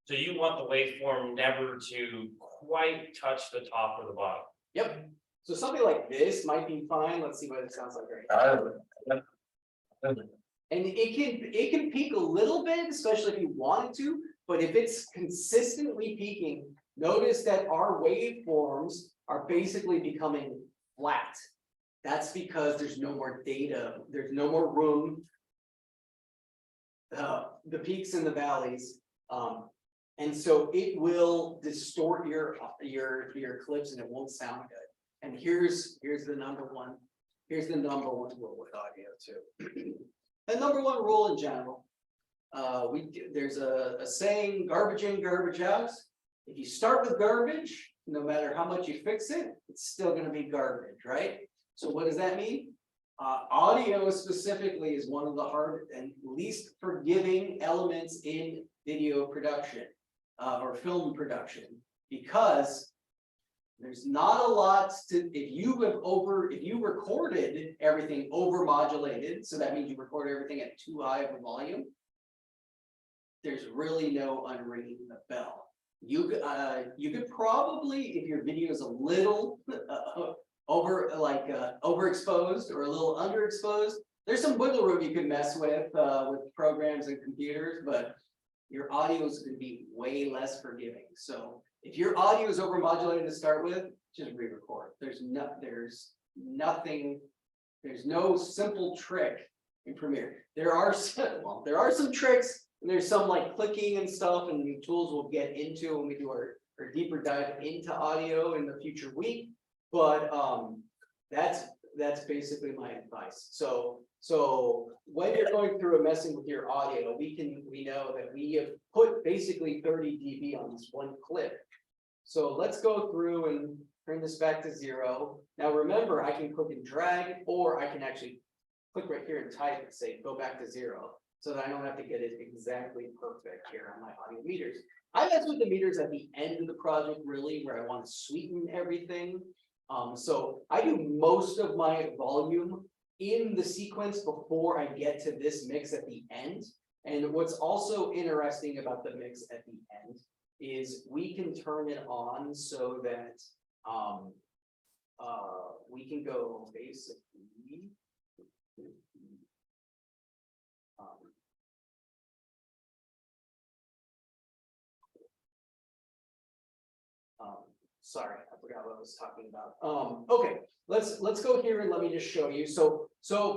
So you want the waveform never to quite touch the top or the bottom? Yep. So something like this might be fine. Let's see what it sounds like right now. And it can peak a little bit, especially if you wanted to, but if it's consistently peaking, notice that our waveforms are basically becoming flat. That's because there's no more data, there's no more room. The peaks and the valleys. And so it will distort your clips and it won't sound good. And here's the number one rule with audio too. The number one rule in general. There's a saying, garbage in, garbage out. If you start with garbage, no matter how much you fix it, it's still going to be garbage, right? So what does that mean? Audio specifically is one of the hard and least forgiving elements in video production or film production, because there's not a lot to, if you recorded everything over modulated, so that means you record everything at too high of a volume. there's really no unringing the bell. You could probably, if your video is a little overexposed or a little underexposed, there's some wiggle room you can mess with programs and computers, but your audio is going to be way less forgiving. So if your audio is overmodulated to start with, just re-record. There's nothing, there's no simple trick in Premiere. There are some tricks, and there's some like clicking and stuff, and the tools we'll get into when we do our deeper dive into audio in the future week. But that's basically my advice. So when you're going through and messing with your audio, we know that we have put basically 30 dB on this one clip. So let's go through and turn this back to 0. Now remember, I can click and drag, or I can actually click right here and type and say go back to 0, so that I don't have to get it exactly perfect here on my audio meters. I mess with the meters at the end of the project, really, where I want to sweeten everything. So I do most of my volume in the sequence before I get to this mix at the end. And what's also interesting about the mix at the end is we can turn it on so that we can go basically sorry, I forgot what I was talking about. Okay, let's go here and let me just show you. So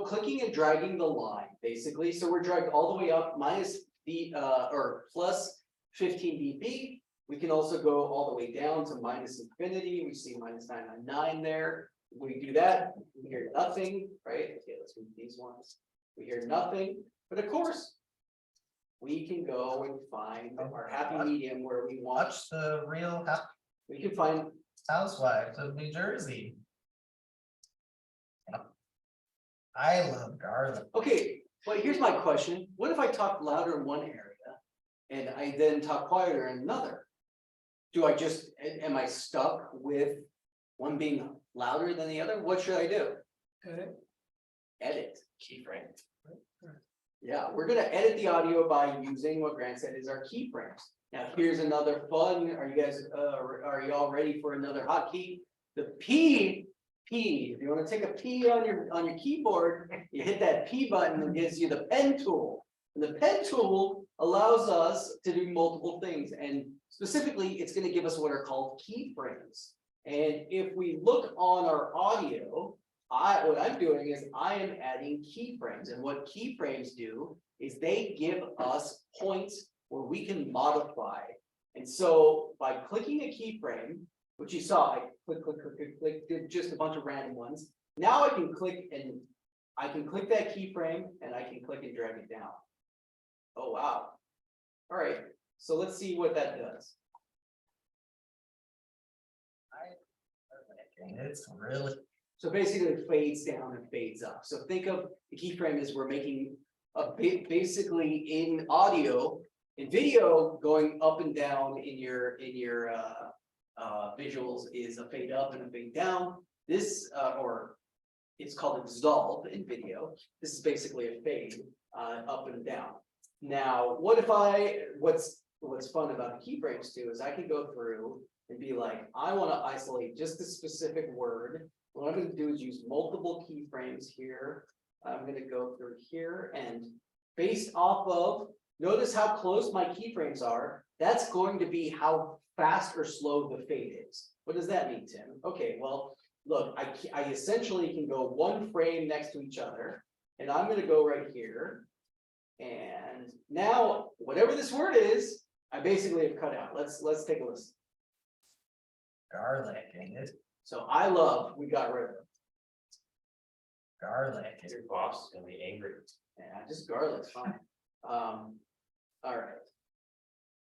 clicking and dragging the line, basically. So we're dragged all the way up minus the or plus 15 dB. We can also go all the way down to minus infinity. We see minus 999 there. We do that, we hear nothing, right? Okay, let's move these ones. We hear nothing, but of course, we can go and find our happy medium where we want. Watch the Real We can find. Housewives of New Jersey. I love garlic. Okay, but here's my question. What if I talk louder in one area and I then talk quieter in another? Do I just, am I stuck with one being louder than the other? What should I do? Edit. Keyframe. Yeah, we're gonna edit the audio by using what Grant said is our keyframes. Now, here's another fun. Are you guys, are you all ready for another hotkey? The P. If you want to take a P on your keyboard, you hit that P button and it gives you the pen tool. And the pen tool allows us to do multiple things. And specifically, it's going to give us what are called keyframes. And if we look on our audio, what I'm doing is I am adding keyframes. And what keyframes do is they give us points where we can modify. And so by clicking a keyframe, which you saw, I click, did just a bunch of random ones. Now I can click that keyframe and I can click and drag it down. Oh, wow. All right, so let's see what that does. It's really. So basically it fades down and fades up. So think of the keyframe as we're making a basically in audio, in video, going up and down in your visuals is a fade up and a fade down. This or it's called a dissolve in video. This is basically a fade up and down. Now, what's fun about the keyframes too is I can go through and be like, I want to isolate just a specific word. What I'm going to do is use multiple keyframes here. I'm going to go through here and based off of, notice how close my keyframes are. That's going to be how fast or slow the fade is. What does that mean, Tim? Okay, well, look, I essentially can go one frame next to each other, and I'm going to go right here. And now, whatever this word is, I basically have cut out. Let's take a listen. Garlic in it. So we got rid of it. Garlic. Your boss is gonna be angry. Yeah, just garlic's fine. All right.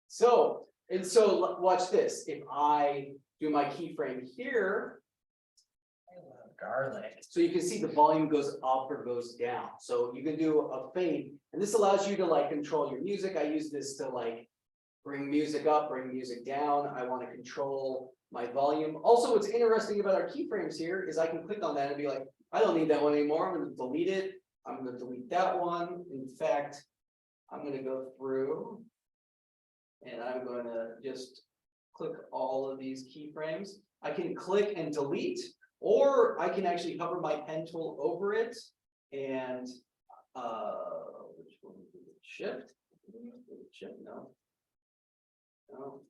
So watch this. If I do my keyframe here, I love garlic. so you can see the volume goes up or goes down. So you can do a fade, and this allows you to like control your music. I use this to like bring music up, bring music down. I want to control my volume. Also, what's interesting about our keyframes here is I can click on that and be like, I don't need that one anymore. I'm going to delete it. I'm going to delete that one. In fact, I'm going to go through And I'm going to just click all of these keyframes. I can click and delete, or I can actually hover my pen tool over it and which one is it? Shift? Shift, no. No.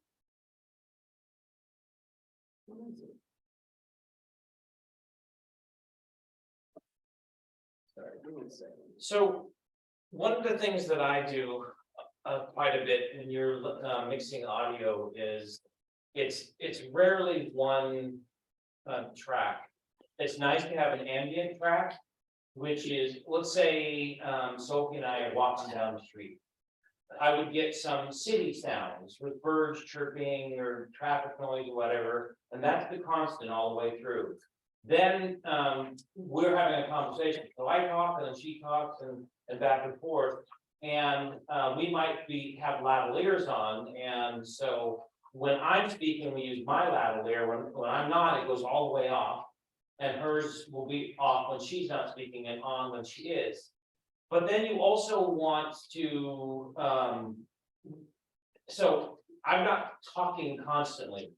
What is it? Sorry, give me a second. So one of the things that I do quite a bit when you're mixing audio is it's rarely one track. It's nice to have an ambient track, which is, let's say, Sophie and I are walking down the street. I would get some city sounds with birds chirping or traffic noise or whatever, and that's the constant all the way through. Then we're having a conversation, so I talk and then she talks and back and forth. And we might have lavaliers on, and so when I'm speaking, we use my lavalier. When I'm not, it goes all the way off. And hers will be off when she's not speaking and on when she is. But then you also want to, so I'm not talking constantly.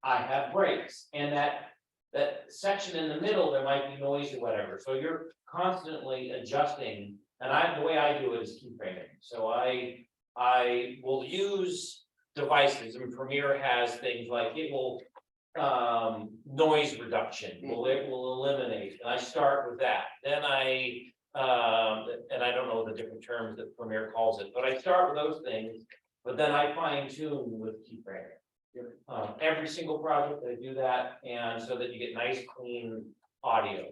I have breaks, and that section in the middle, there might be noise or whatever, so you're constantly adjusting. And the way I do it is keyframing. So I will use devices, and Premiere has things like it will noise reduction, it will eliminate, and I start with that. Then and I don't know the different terms that Premiere calls it, but I start with those things, but then I fine tune with keyframing. Every single project I do that, and so that you get nice clean audio.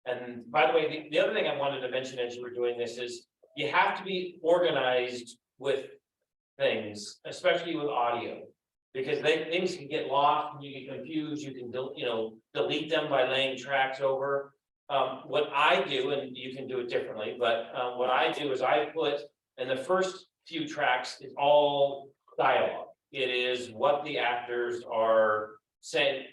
And by the way, the other thing I wanted to mention as you were doing this is you have to be organized with things, especially with audio, because things can get lost and you get confused. You can delete them by laying tracks over. What I do, and you can do it differently, but what I do is I put in the first few tracks is all dialogue. It is what the actors are saying,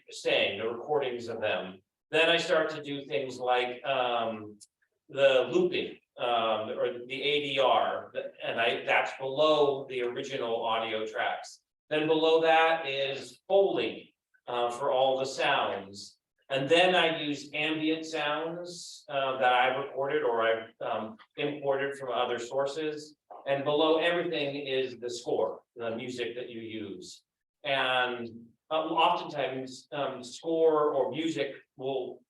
the recordings of them. Then I start to do things like the looping or the ADR, and that's below the original audio tracks. Then below that is Foley for all the sounds. And then I use ambient sounds that I've recorded or I've imported from other sources. And below everything is the score, the music that you use. And oftentimes score or music will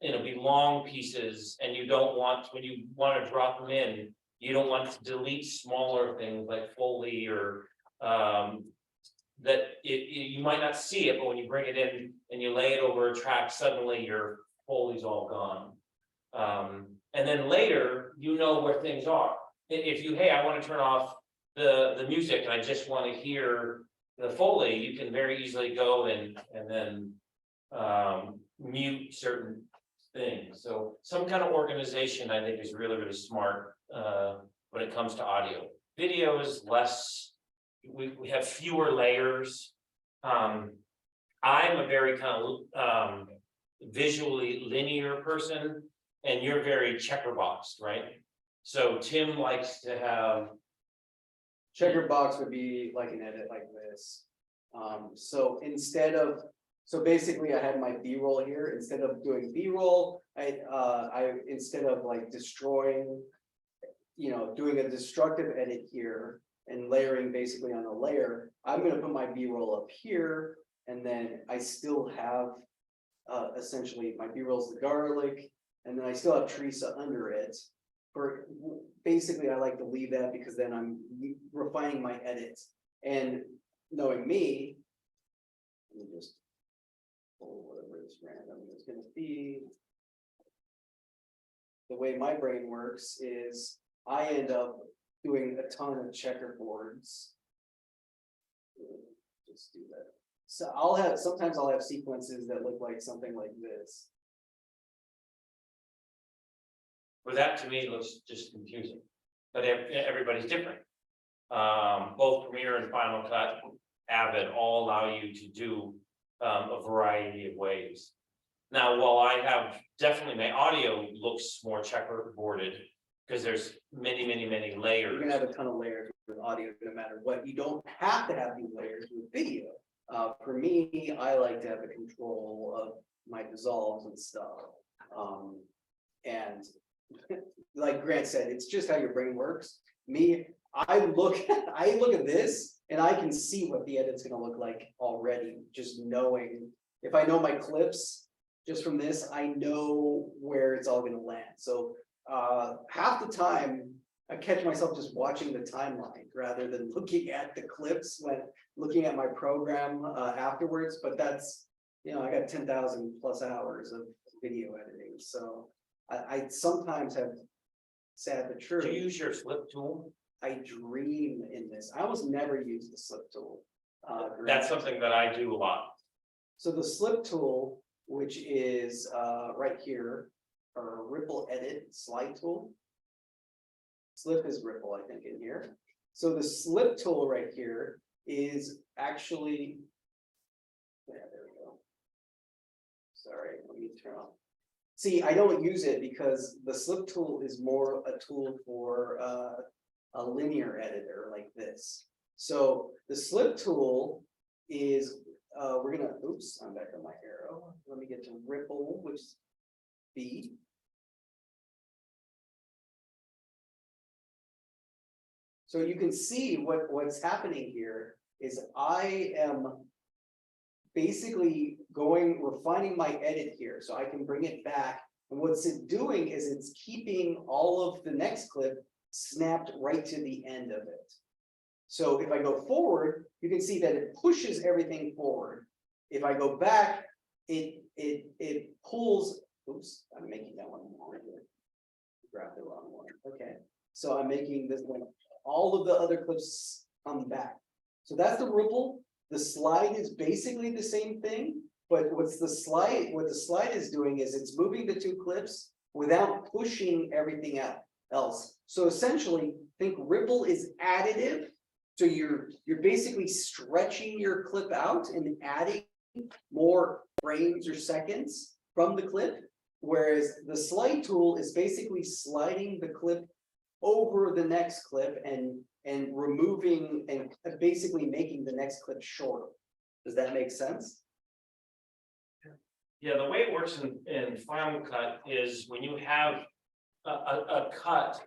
be long pieces, and you don't want, when you want to drop them in, you don't want to delete smaller things like Foley or that you might not see it, but when you bring it in and you lay it over a track, suddenly your Foley's all gone. And then later, you know where things are. If you, hey, I want to turn off the music and I just want to hear the Foley, you can very easily go and then mute certain things. So some kind of organization, I think, is really, really smart when it comes to audio. Video is less, we have fewer layers. I'm a very kind of visually linear person, and you're very checkerboxed, right? So Tim likes to have. Checker box would be like an edit like this. So basically I had my B-roll here. Instead of doing B-roll, I instead of like destroying, doing a destructive edit here and layering basically on a layer, I'm gonna put my B-roll up here, and then I still have essentially my B-roll's the garlic, and then I still have Teresa under it. Basically, I like to leave that because then I'm refining my edits. And knowing me, let me just pull whatever this random is going to be. The way my brain works is I end up doing a ton of checkerboards. Just do that. So sometimes I'll have sequences that look like something like this. Well, that to me looks just confusing, but everybody's different. Both Premiere and Final Cut, Avid all allow you to do a variety of ways. Now, while I have definitely my audio looks more checkerboarded, Because there's many, many, many You're layers. gonna have a ton of layers with audio, no matter what. You don't have to have these layers with video. For me, I like to have the control of my dissolves and stuff. And like Grant said, it's just how your brain works. Me, I look at this and I can see what the edit's gonna look like already, just knowing. If I know my clips, just from this, I know where it's all gonna land. So half the time I catch myself just watching the timeline rather than looking at the clips when looking at my program afterwards. But that's, I got 10,000 plus hours of video editing. So I sometimes have, sad but true, Do you use your flip tool? I dream in this. I almost never use the slip tool. That's something that I do a lot. So the slip tool, which is right here, or ripple edit slide tool. Slip is ripple, I think, in here. So the slip tool right here is actually. Yeah, there we go. Sorry, let me turn on. See, I don't use it because the slip tool is more a tool for a linear editor like this. So the slip tool is, we're gonna, oops, I'm back on my arrow. Let me get to ripple, which is B. So you can see what's happening here is I am basically refining my edit here so I can bring it back. And what's it doing is it's keeping all of the next clip snapped right to the end of it. So if I go forward, you can see that it pushes everything forward. If I go back, it pulls, oops, I'm making that one more here. Grab the wrong one. Okay. So I'm making this one, all of the other clips come back. So that's the ripple. The slide is basically the same thing, but what the slide is doing is it's moving the two clips without pushing everything else. So essentially, think ripple is additive. So you're basically stretching your clip out and adding more frames or seconds from the clip, whereas the slide tool is basically sliding the clip over the next clip and removing and basically making the next clip shorter. Does that make sense? Yeah, the way it works in Final Cut is when you have a cut,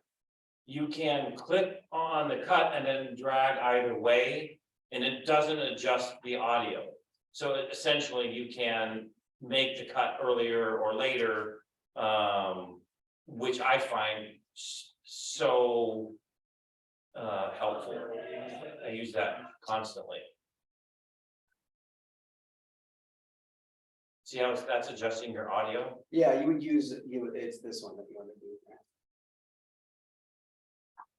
you can click on the cut and then drag either way, and it doesn't adjust the audio. So essentially you can make the cut earlier or later, which I find so helpful. I use that constantly. See how that's adjusting your audio? Yeah, you would use it's this one that you want to do.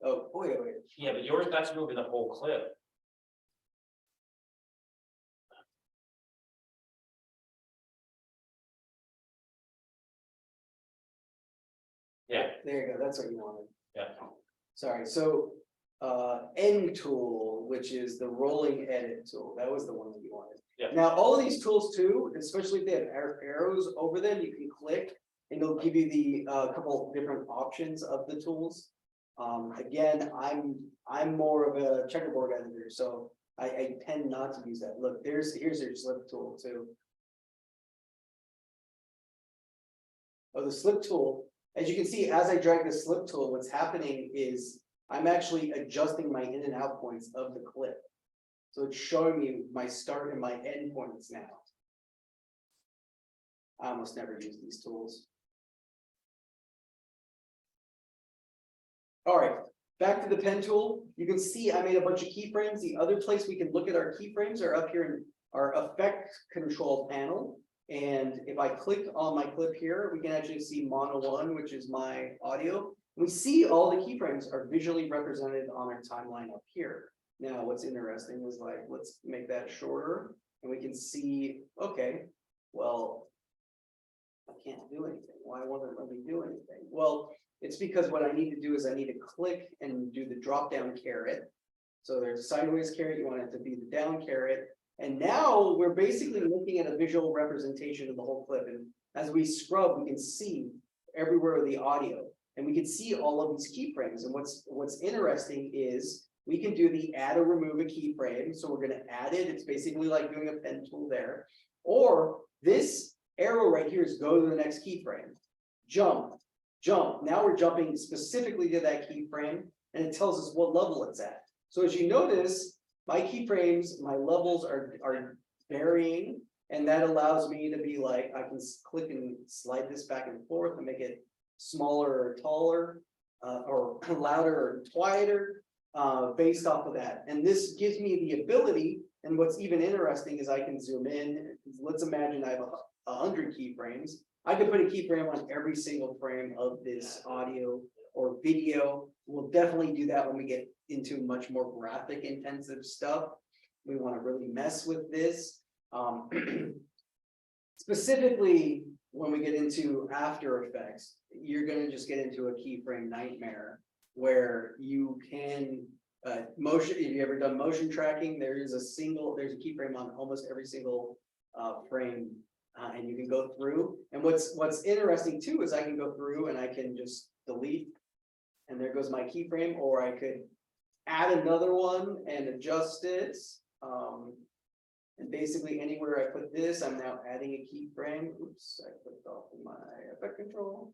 Oh, wait. Yeah, but yours, that's moving the whole clip. Yeah. There you go. That's what you wanted. Yeah. Sorry. So end tool, which is the rolling edit tool. That was the one that you wanted. Yeah. Now, all of these tools too, especially if they have arrows over them, you can click and it'll give you the couple different options of the tools. Again, I'm more of a checkerboard editor, so I tend not to use that. Look, here's your slip tool too. Oh, the slip tool. As you can see, as I drag the slip tool, what's happening is I'm actually adjusting my in and out points of the clip. So it's showing me my start and my end points now. I almost never use these tools. All right, back to the pen tool. You can see I made a bunch of keyframes. The other place we can look at our keyframes are up here in our effect control panel. And if I click on my clip here, we can actually see mono 1, which is my audio. We see all the keyframes are visually represented on our timeline up here. Now, what's interesting is like, let's make that shorter and we can see, okay, well, I can't do anything. Why won't it let me do anything? Well, it's because what I need to do is I need to click and do the drop down caret. So there's a sideways caret, you want it to be the down caret. And now we're basically looking at a visual representation of the whole clip. And as we scrub, we can see everywhere the audio. and we can see all of these keyframes. And what's interesting is we can do the add or remove a keyframe. So we're gonna add it. It's basically like doing a pen tool there. Or this arrow right here is go to the next keyframe. Jump, jump. Now we're jumping specifically to that keyframe, and it tells us what level it's at. So as you notice, my keyframes, my levels are varying, and that allows me to be like, I can click and slide this back and forth and make it smaller or taller, or louder or quieter, based off of that. And this gives me the ability, and what's even interesting is I can zoom in. Let's imagine I have 100 keyframes. I could put a keyframe on every single frame of this audio or video. We'll definitely do that when we get into much more graphic intensive stuff. We want to really mess with this. Specifically, when we get into After Effects, you're going to just get into a keyframe nightmare where you can motion. If you ever done motion tracking, there's a keyframe on almost every single frame, and you can go through. And what's interesting too is I can go through and I can just delete, and there goes my keyframe, or I could add another one and adjust it. And basically anywhere I put this, I'm now adding a keyframe. Oops, I clicked off of my effect control.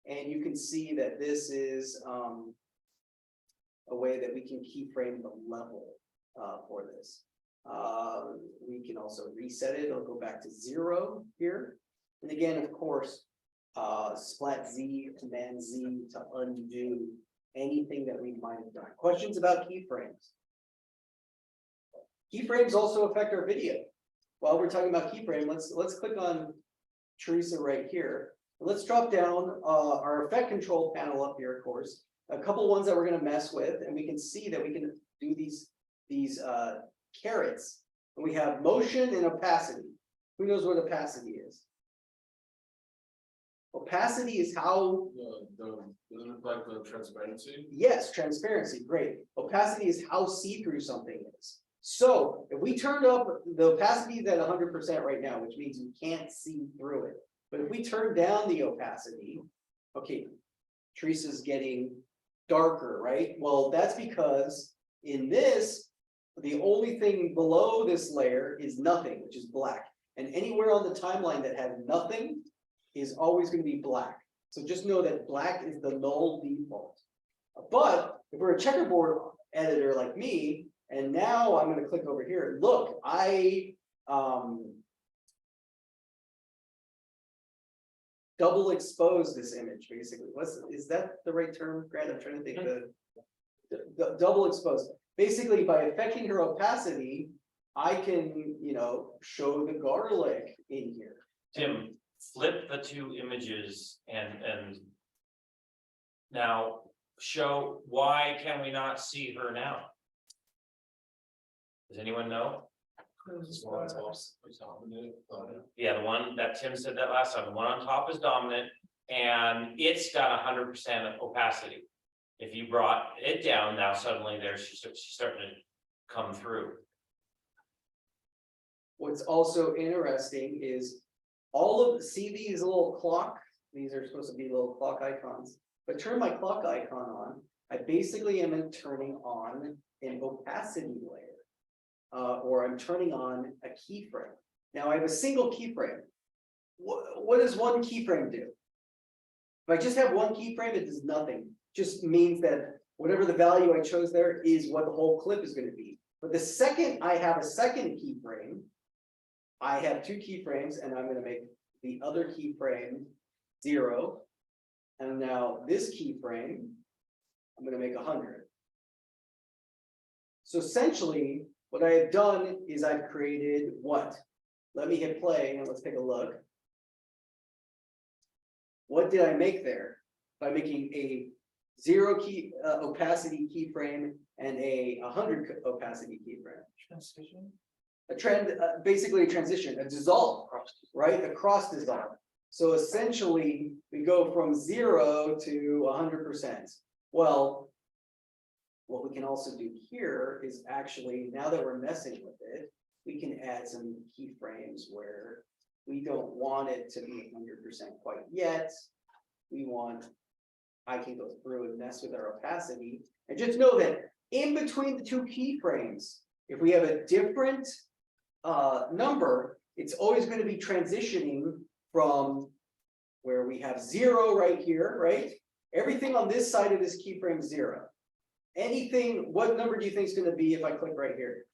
And you can see that this is a way that we can keyframe the level for this. We can also reset it. It'll go back to 0 here. And again, of course, splat Z, command Z to undo anything that we might have done. Questions about keyframes? Keyframes also affect our video. While we're talking about keyframe, let's click on Teresa right here. Let's drop down our effect control panel up here, of course. A couple ones that we're going to mess with, and we can see that we can do these carrots. And we have motion and opacity. Who knows what opacity is? Opacity is how. Doesn't it like the transparency? Yes, transparency, great. Opacity is how see-through something is. So if we turned up the opacity is at 100% right now, which means you can't see through it. But if we turn down the opacity, okay, Teresa's getting darker, right? Well, that's because in this, the only thing below this layer is nothing, which is black. And anywhere on the timeline that has nothing is always going to be black. So just know that black is the null default. But if we're a checkerboard editor like me, and now I'm going to click over here. Look, I double expose this image, basically. Is that the right term, Grant? I'm trying to think the double expose. Basically, by affecting her opacity, I can, show the garlic in here. Tim, flip the two images and now show why can we not see her now? Does anyone know? Yeah, the one that Tim said that last time, the one on top is dominant and it's got 100% opacity. If you brought it down, now suddenly she's starting to come through. What's also interesting is see these little clock, these are supposed to be little clock icons, but turn my clock icon on, I basically am turning on an opacity layer. Or I'm turning on a keyframe. Now I have a single keyframe. What does one keyframe do? If I just have one keyframe, it does nothing. Just means that whatever the value I chose there is what the whole clip is going to be. But the second I have a second keyframe, I have two keyframes, and I'm going to make the other keyframe 0. And now this keyframe, I'm going to make 100. So essentially, what I have done is I've created what? Let me hit play and let's take a look. What did I make there? By making a 0 opacity keyframe and a 100 opacity keyframe. Transition? Basically a transition, a dissolve, right? A cross dissolve. So essentially, we go from 0 to 100%. Well, what we can also do here is actually, now that we're messing with it, we can add some keyframes where we don't want it to be 100% quite yet. We want I can go through and mess with our opacity. And just know that in between the two keyframes, if we have a different number, it's always going to be transitioning from where we have 0 right here, right? Everything on this side of this keyframe is 0. Anything, what number do you think is going to be if I click right here?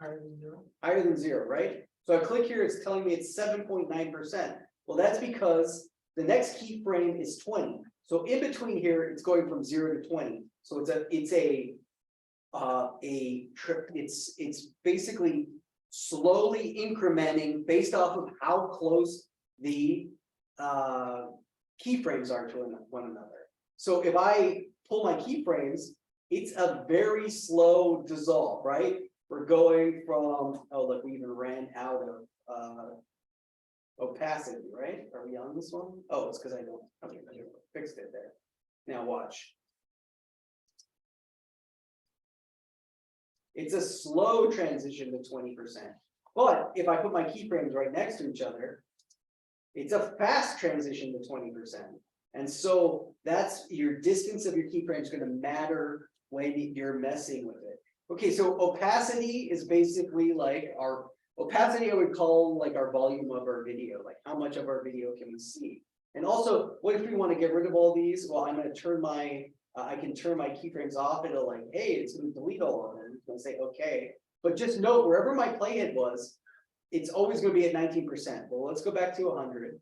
Higher than 0, right? So I click here, it's telling me it's 7.9%. Well, that's because the next keyframe is 20. So in between here, it's going from 0 to 20. So it's basically slowly incrementing based off of how close the keyframes are to one another. So if I pull my keyframes, it's a very slow dissolve, right? We're going from, oh, look, we even ran out of opacity, right? Are we on this one? Oh, it's because I don't, okay, I fixed it there. Now watch. It's a slow transition to 20%. But if I put my keyframes right next to each other, it's a fast transition to 20%. And so that's your distance of your keyframe is going to matter when you're messing with it. Okay, so opacity is basically like our opacity, I would call like our volume of our video, like how much of our video can we see? And also, what if we want to get rid of all these? Well, I'm going to turn my, I can turn my keyframes off. It'll like, hey, it's going to delete all of them. It's going to say, okay. But just note, wherever my playhead was, it's always going to be at 19%. Well, let's go back to 100.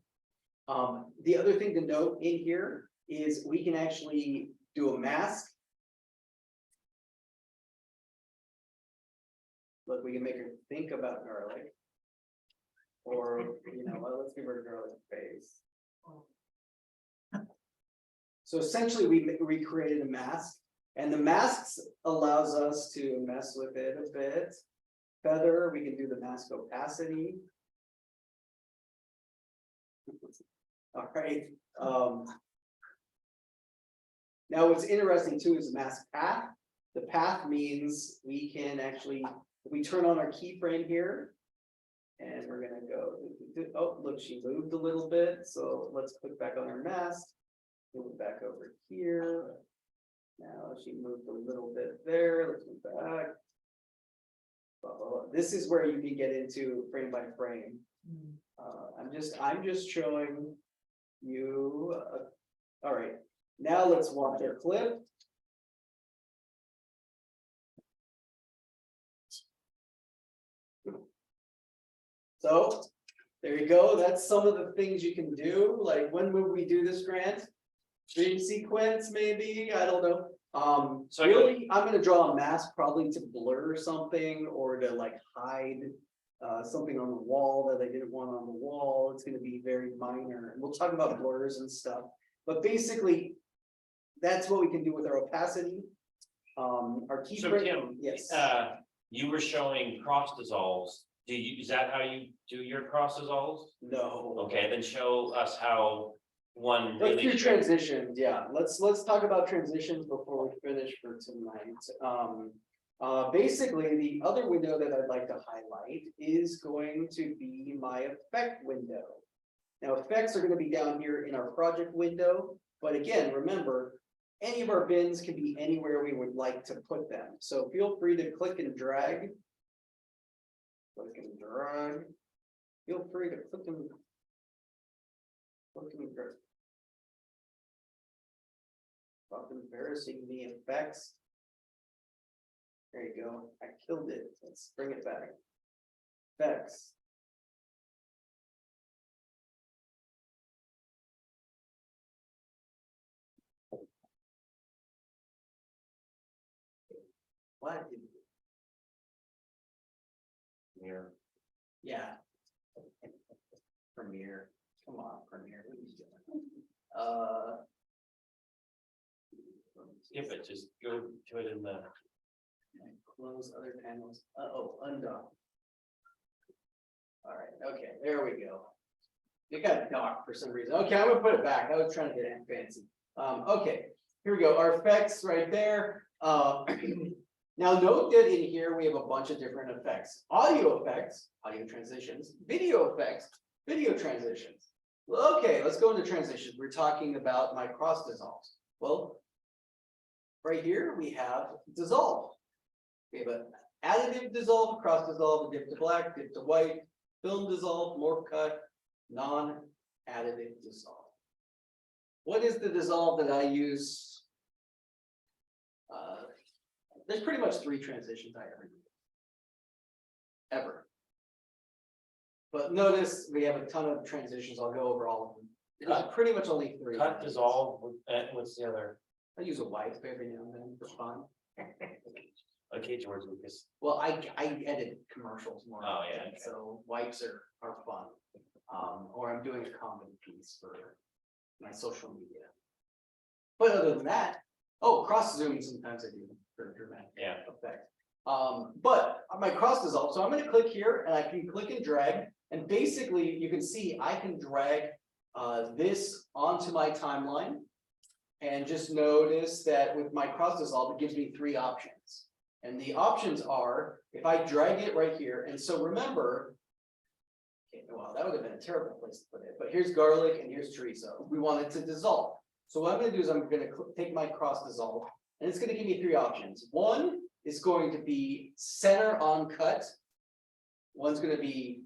The other thing to note in here is we can actually do a mask. Look, we can make her think about garlic. Or, you know, well, let's give her a garlic face. So essentially we created a mask, and the masks allows us to mess with it a bit. Feather, we can do the mask opacity. All right. Now what's interesting too is the mask path. The path means we can actually, if we turn on our keyframe here, and we're gonna go, oh, look, she moved a little bit. So let's click back on her mask. Move it back over here. Now she moved a little bit there. Let's move back. Blah, blah, blah. This is where you can get into frame by frame. I'm just showing you. All right, now let's watch our clip. So there you go. That's some of the things you can do. Like, when would we do this, Grant? Dream sequence, maybe, I don't know. So really, I'm gonna draw a mask probably to blur something or to like hide something on the wall that I didn't want on the wall. It's gonna be very minor. And we'll talk about blurs and stuff. But basically, that's what we can do with our opacity. Our So keyframe, Tim, yes. you were showing cross dissolves. Is that how you do your cross dissolves? No. Okay, then show us how one Let's really do should. transitions, yeah, let's talk about transitions before we finish for tonight. Basically, the other window that I'd like to highlight is going to be my effect window. Now, effects are going to be down here in our project window, but again, remember, any of our bins can be anywhere we would like to put them. So feel free to click and drag. Click and drag. Feel free to click and drag. Stop embarrassing me, effects. There you go. I killed it. Let's bring it back. Effects. What? Here. Yeah. Premiere. Come on, Premiere. What are you doing? Yeah, but just go to it in the. Close other panels. Oh, undock. All right, okay, there we go. It got docked for some reason. Okay, I'm gonna put it back. I was trying to get it fancy. Okay, here we go. Our effects right there. Now note that in here we have a bunch of different effects. Audio effects, audio transitions, video effects, video transitions. Okay, let's go into transitions. We're talking about my cross dissolves. Well, right here we have dissolve. We have an additive dissolve, cross dissolve, dip to black, dip to white, film dissolve, morph cut, non-additive dissolve. What is the dissolve that I use? There's pretty much 3 transitions I ever use. Ever. But notice we have a ton of transitions. I'll go over all of them. There's pretty much only 3. Cut, dissolve, what's the other? I use a wipe every now and then for fun. Okay, George Lucas. Well, I edit commercials more. Oh, yeah, often, okay. So wipes are fun. Or I'm doing a comedy piece for my social media. But other than that, oh, cross zoom sometimes I do for dramatic Yeah. effect. But my cross dissolve, so I'm gonna click here and I can click and drag. And basically you can see I can drag this onto my timeline. And just notice that with my cross dissolve, it gives me 3 options. And the options are, if I drag it right here, and so remember, okay, well, that would have been a terrible place to put it, but here's garlic and here's chorizo. We want it to dissolve. So what I'm gonna do is I'm gonna take my cross dissolve, and it's gonna give me 3 options. One is going to be center on cut. One's gonna be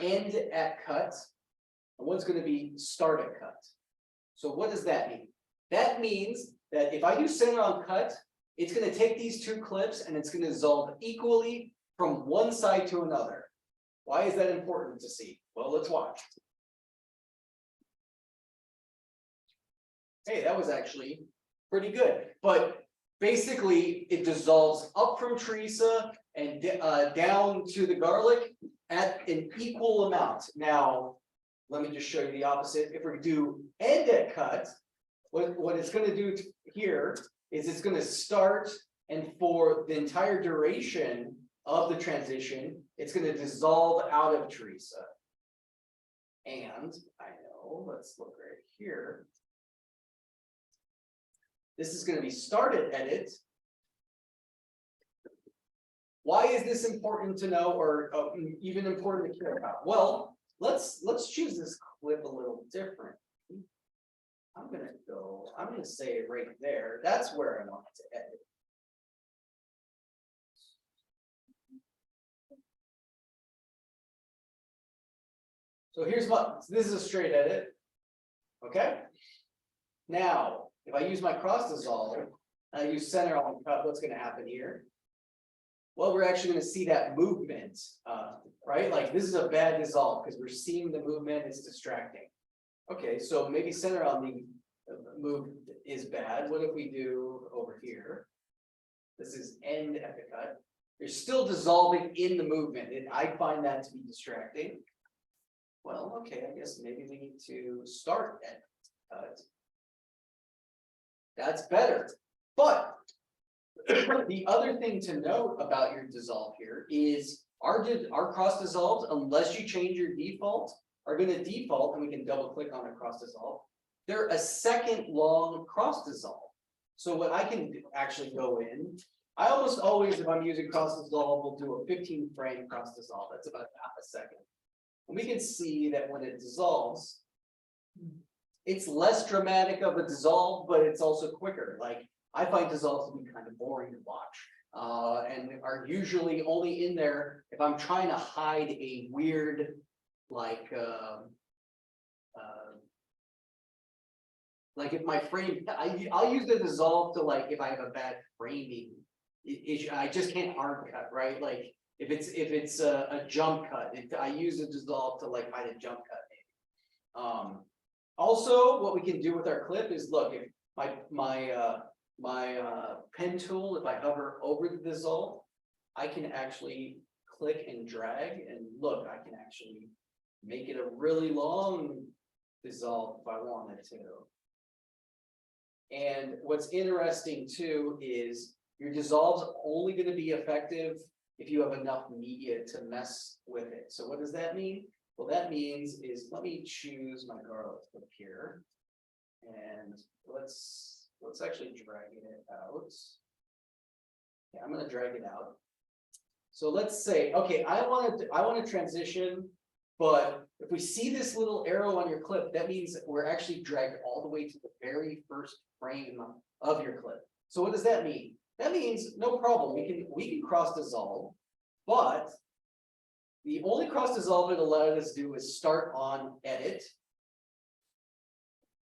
end at cut, and one's gonna be start at cut. So what does that mean? That means that if I do center on cut, it's gonna take these 2 clips and it's gonna dissolve equally from one side to another. Why is that important to see? Well, let's watch. Hey, that was actually pretty good, but basically it dissolves up from chorizo and down to the garlic at an equal amount. Now, let me just show you the opposite. If we do end at cut, what it's gonna do here is it's gonna start, and for the entire duration of the transition, it's gonna dissolve out of chorizo. And I know, let's look right here. This is gonna be started edit. Why is this important to know, or even important to care about? Well, let's choose this clip a little different. I'm gonna say it right there. That's where I want it to edit. So this is a straight edit. Okay. Now, if I use my cross dissolve, and I use center on cut, what's gonna happen here? Well, we're actually gonna see that movement, right? Like this is a bad dissolve because we're seeing the movement, it's distracting. Okay, so maybe center on the move is bad. What if we do over here? This is end at the cut. You're still dissolving in the movement, and I find that to be distracting. Well, okay, I guess maybe we need to start at cut. That's better, but the other thing to note about your dissolve here is our cross dissolves, unless you change your default, are going to default, and we can double click on a cross dissolve. They're a second long cross dissolve. So what I can actually go in, I almost always, if I'm using cross dissolve, will do a 15 frame cross dissolve. That's about half a second. And we can see that when it dissolves, it's less dramatic of a dissolve, but it's also quicker. Like I find dissolves to be kind of boring to watch, and are usually only in there if I'm trying to hide a weird, like if my frame, I'll use the dissolve to, like, if I have a bad framing issue, I just can't hard cut, right? Like if it's a jump cut, I use the dissolve to like hide a jump cut. Also, what we can do with our clip is look, if my pen tool, if I hover over the dissolve, I can actually click and drag, and look, I can actually make it a really long dissolve if I wanted to. And what's interesting too is your dissolve's only going to be effective if you have enough media to mess with it. So what does that mean? Well, that means is, let me choose my garlic clip here, and let's actually drag it out. Yeah, I'm going to drag it out. So let's say, okay, I want to transition But if we see this little arrow on your clip, that means that we're actually dragged all the way to the very first frame of your clip. So what does that mean? That means no problem, we can cross dissolve, but the only cross dissolve it allowed us to do is start on edit.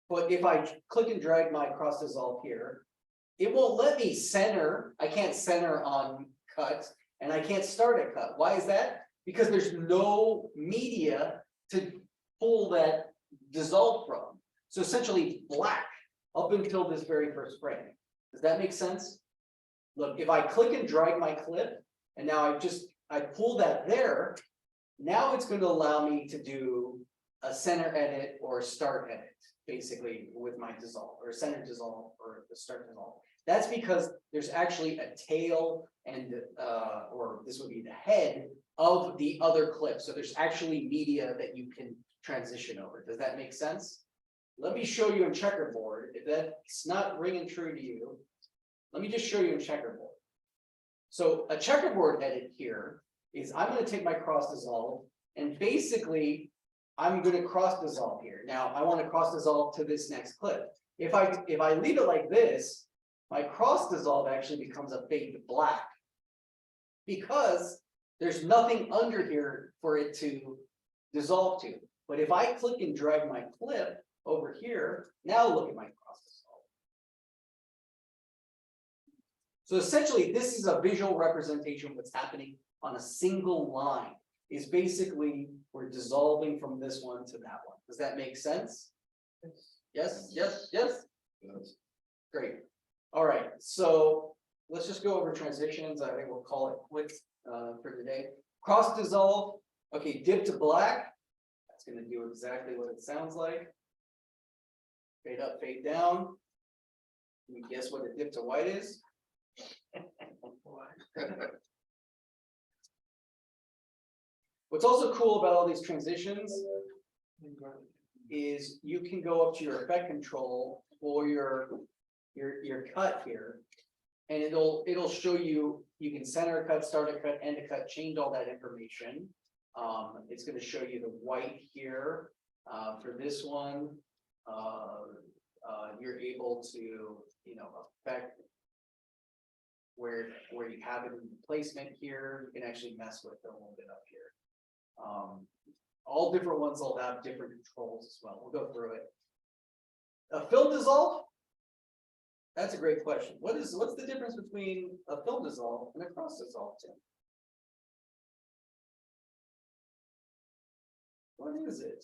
But if I click and drag my cross dissolve here, it won't let me center. I can't center on cut and I can't start at cut. Why is that? Because there's no media to pull that dissolve from. So essentially black up until this very first frame. Does that make sense? Look, if I click and drag my clip and now I pull that there, now it's going to allow me to do a center edit or start edit, basically with my dissolve or center dissolve or the start dissolve. That's because there's actually a tail and or this would be the head of the other clip. So there's actually media that you can transition over. Does that make sense? Let me show you in checkerboard. If that's not ringing true to you, let me just show you in checkerboard. So a checkerboard edit here is I'm going to take my cross dissolve and basically I'm going to cross dissolve here. Now I want to cross dissolve to this next clip. If I leave it like this, my cross dissolve actually becomes a fade to black because there's nothing under here for it to dissolve to. But if I click and drag my clip over here, now look at my cross dissolve. So essentially, this is a visual representation of what's happening on a single line. Is basically we're dissolving from this one to that one. Does that make sense? Yes, yes, yes. Great. All right, so let's just go over transitions. I think we'll call it quits for today. Cross dissolve. Okay, dip to black. That's going to do exactly what it sounds like. Fade up, fade down. Can you guess what a dip to white is? What's also cool about all these transitions is you can go up to your effect control for your cut here, and it'll show you can center a cut, start a cut, end a cut, change all that information. It's going to show you the white here for this one. You're able to affect where you have it in the placement here. You can actually mess with it a little bit up here. All different ones will have different controls as well. We'll go through it. A film dissolve. That's a great question. What's the difference between a film dissolve and a cross dissolve, Tim? What is it?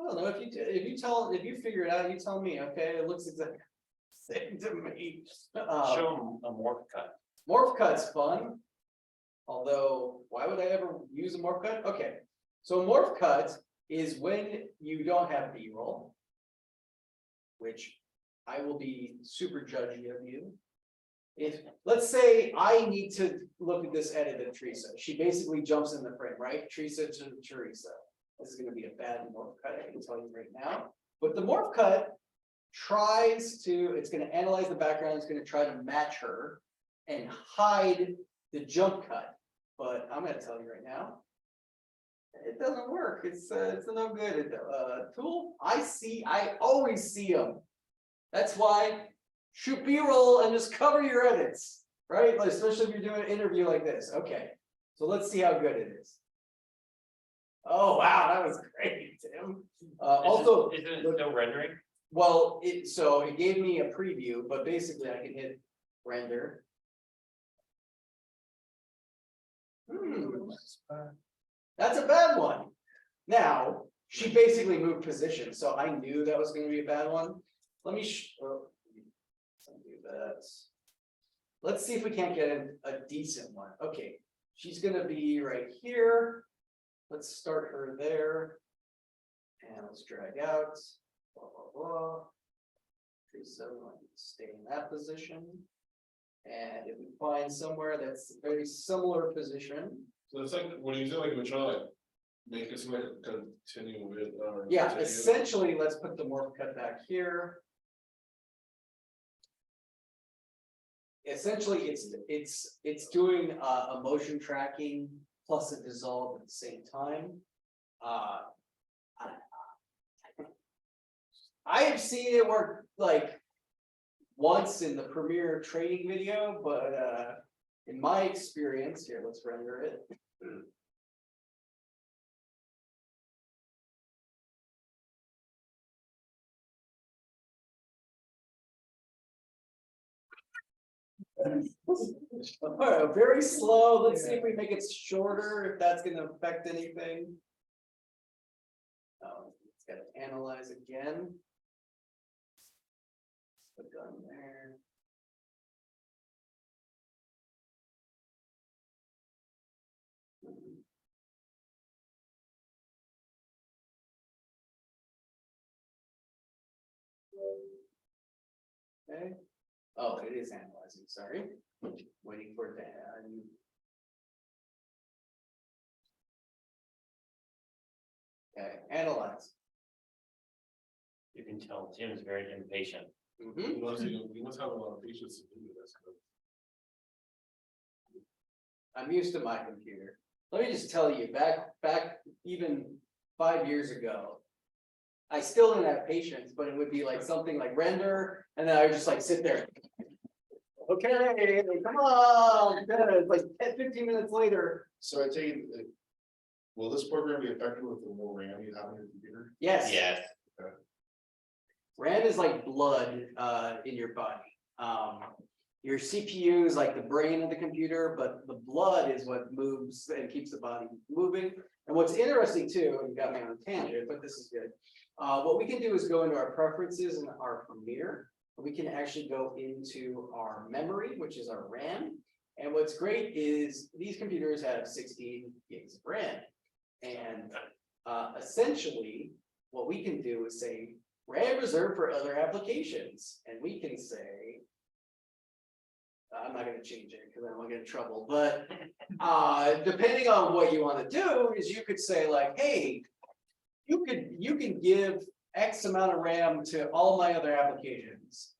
I don't know. If you figure it out, you tell me. Okay, it looks exactly the same to me. Show them a morph cut. Morph cut's fun. Although, why would I ever use a morph cut? Okay, so a morph cut is when you don't have B-roll, which I will be super judgy of you. If let's say I need to look at this edit of Teresa, she basically jumps in the frame, right? Teresa to Teresa. This is going to be a bad morph cut, I can tell you right now. But the morph cut it's going to analyze the background, it's going to try to match her and hide the jump cut. But I'm going to tell you right now, it doesn't work. It's no good. Tool, I always see them. That's why shoot B-roll and just cover your edits, right? Like, especially if you're doing an interview like this. Okay, so let's see how good it is. Oh wow, that was great, Tim. Also, isn't it still rendering? Well, it gave me a preview, but basically I can hit render. That's a bad one. Now, she basically moved position, so I knew that was going to be a bad one. Let me do that. Let's see if we can't get a decent one. Okay, she's going to be right here. Let's start her there. And let's drag out. Blah, blah, blah. Teresa, we want to stay in that position. And if we find somewhere that's a very similar position. So it's like when you do like we're trying to like make this way continue with Yeah, continue. essentially, let's put the morph cut back here. Essentially, it's doing a motion tracking plus a dissolve at the same time. I have seen it work like once in the Premiere training video, but in my experience, here, let's render it. Alright, very slow. Let's see if we make it shorter, if that's gonna affect anything. Oh, it's gotta analyze again. Put gun there. Okay. Oh, it is analyzing, sorry. Waiting for it to add. Okay, analyze. You can tell Tim's very impatient. Mhm. You must have a lot of patience to do this. I'm used to my computer. Let me just tell you, back even 5 years ago. I still didn't have patience, but it would be like something like render, and then I would just like sit there. Okay, come on, it's like 10, 15 minutes later. So I take it, will this program be effective with the more RAM you have on your computer? Yes. Yes. RAM is like blood in your body. Your CPU is like the brain of the computer, but the blood is what moves and keeps the body moving. And what's interesting too, and you got me on a tangent, but this is good. What we can do is go into our preferences in our Premiere. We can actually go into our memory, which is our RAM. And what's great is these computers have 16 gigs of RAM. And essentially, what we can do is say RAM reserved for other applications. And we can say, I'm not going to change it because I don't want to get in trouble, but depending on what you want to do is you could say like, hey, you can give X amount of RAM to all my other applications,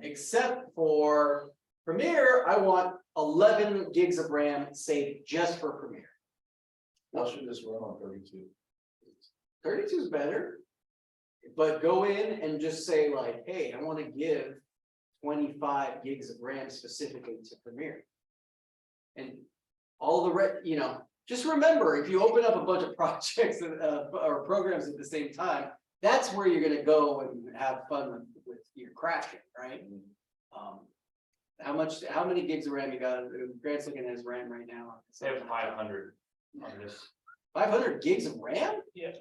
except for Premiere. I want 11 gigs of RAM saved just for Premiere. What should this run on 32? 32 is better, but go in and just say like, hey, I want to give 25 gigs of RAM specifically to Premiere. And all the just remember, if you open up a bunch of projects or programs at the same time, that's where you're going to go and have fun with your crashing, right? How many gigs of RAM you got? Grant's looking at his RAM right now. They have 500 on this. 500 gigs of RAM? Yeah.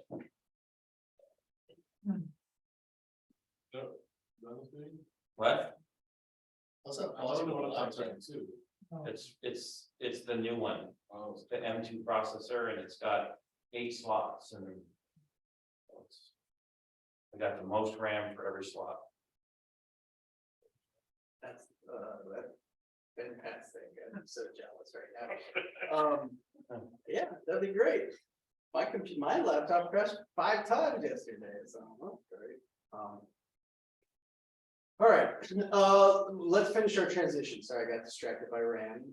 What? What's up? I don't know what I'm talking to. It's the new one, the M2 processor, and it's got 8 slots and. I got the most RAM for every slot. That's fantastic. I'm so jealous right now. Yeah, that'd be great. My laptop crashed 5 times yesterday, so that's great. All right, let's finish our transition. Sorry, I got distracted by RAM.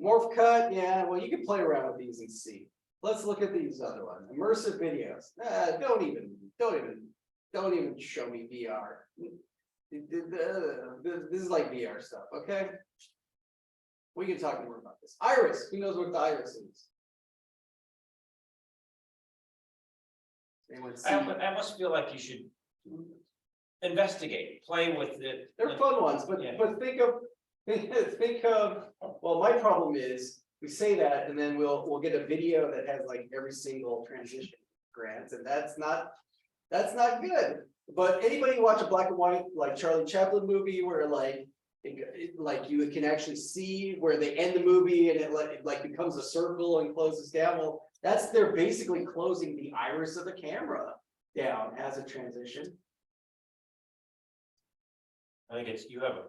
Morph cut, yeah, well, you can play around with these and see. Let's look at these other ones. Immersive videos. Don't even show me VR. This is like VR stuff, okay? We can talk more about this. Iris, who knows what the iris is? Anyone see? I must feel like you should investigate, play with it. They're fun ones, but Yeah. but think of, well, my problem is, we say that and then we'll get a video that has like every single transition grants, and that's not good. But anybody watch a black and white like Charlie Chaplin movie where like you can actually see where they end the movie and it like becomes a circle and closes down? Well, they're basically closing the iris of the camera down as a transition. I think it's, you have a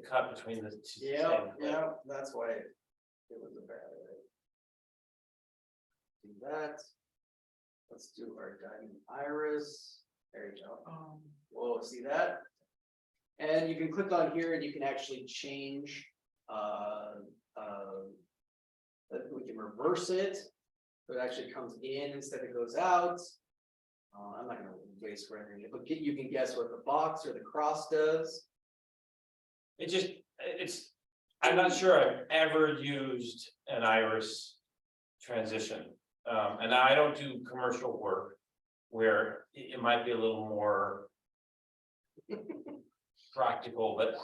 cut between the two. Yeah, that's why it was a bad idea. Do that. Let's do our diamond iris. There you go. Whoa, see that? And you can click on here and you can actually change that we can reverse it. So it actually comes in instead of goes out. I'm not gonna waste rendering it, but you can guess what the box or the cross does. I'm not sure I've ever used an iris transition. And I don't do commercial work where it might be a little more practical, but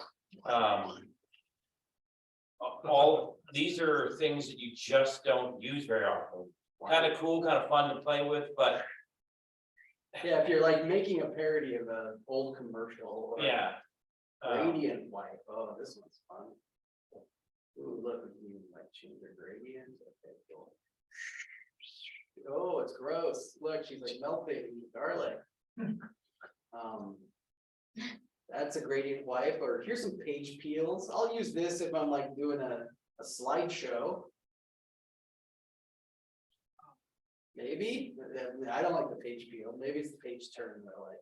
all these are things that you just don't use very often. Kind of cool, kind of fun to play with, but Yeah, if you're like making a parody of an old commercial. Or yeah. Gradient wipe, oh, this one's fun. Ooh, look, we can like change the gradient. Okay, cool. Oh, it's gross. Look, she's like melting garlic. That's a gradient wipe, or here's some page peels. I'll use this if I'm like doing a slideshow. Maybe, I don't like the page peel. Maybe it's the page turn that I like.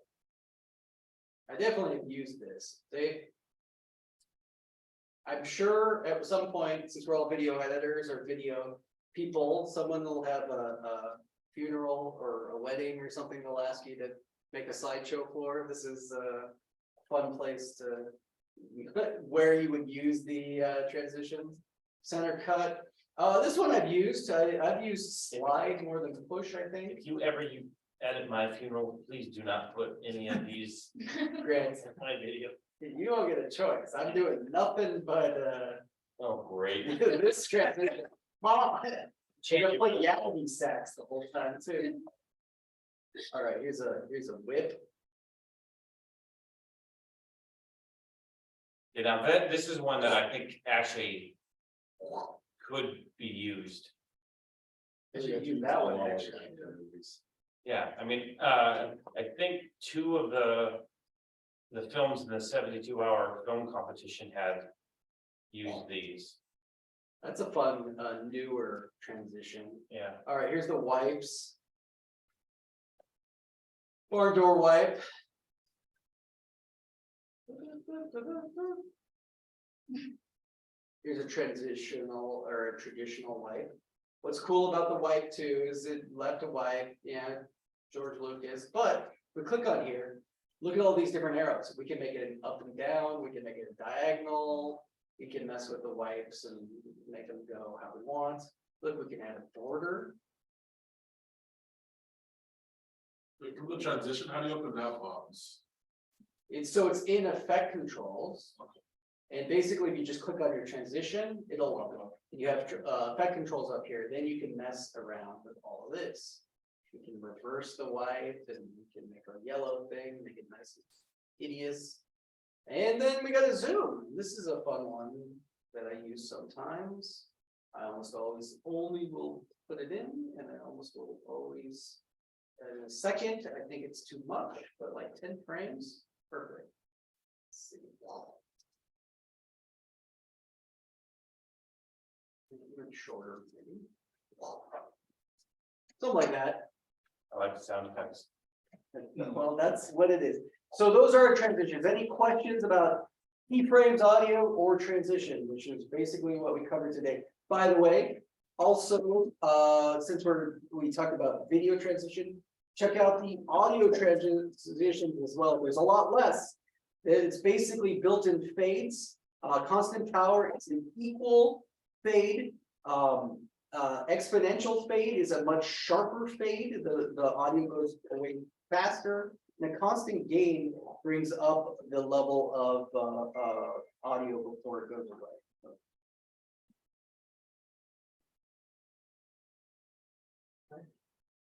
I definitely have used this. I'm sure at some point, since we're all video editors or video people, someone will have a funeral or a wedding or something. They'll ask you to make a slideshow for. This is a fun place to where you would use the transitions. Center cut. This one I've used. I've used slide more than push, I think. If you edit my funeral, please do not put any of these Great. in my video. You don't get a choice. I'm doing nothing but Oh, great. this transition. Mom, you're Change gonna it. play Yahoo sax the whole time too. All right, here's a whip. You know, this is one that I think actually could be used. You should use that one actually. Yeah, I mean, I think two of the films in the 72-hour film competition had used these. That's a fun newer transition. Yeah, All right, here's the wipes. Or door wipe. Here's a transitional or a traditional wipe. What's cool about the wipe too is it left a wipe, yeah, George Lucas, but we click on here, look at all these different arrows. We can make it up and down, we can make it diagonal, we can mess with the wipes and make them go how we want. Look, we can add a border. Wait, from the transition, how do you open that box? It's in effect controls. And basically, if you just click on your transition, it'll open up. You have effect controls up here, then you can mess around with all of this. You can reverse the white and you can make a yellow thing, make it nice and hideous. And then we got a zoom. This is a fun one that I use sometimes. I almost always only will put it in, and I almost will always. In a second, I think it's too much, but like 10 frames, perfect. Let's see. Even shorter, maybe. Something like that. I like the sound effects. Well, that's what it is. So those are our transitions. Any questions about keyframes, audio, or transition, which is basically what we covered today. By the way, also, since we talked about video transition, check out the audio transitions as well. There's a lot less. It's basically built-in fades, constant power. It's an equal fade. Exponential fade is a much sharper fade. The audio goes away faster. And a constant gain brings up the level of audio before it goes away.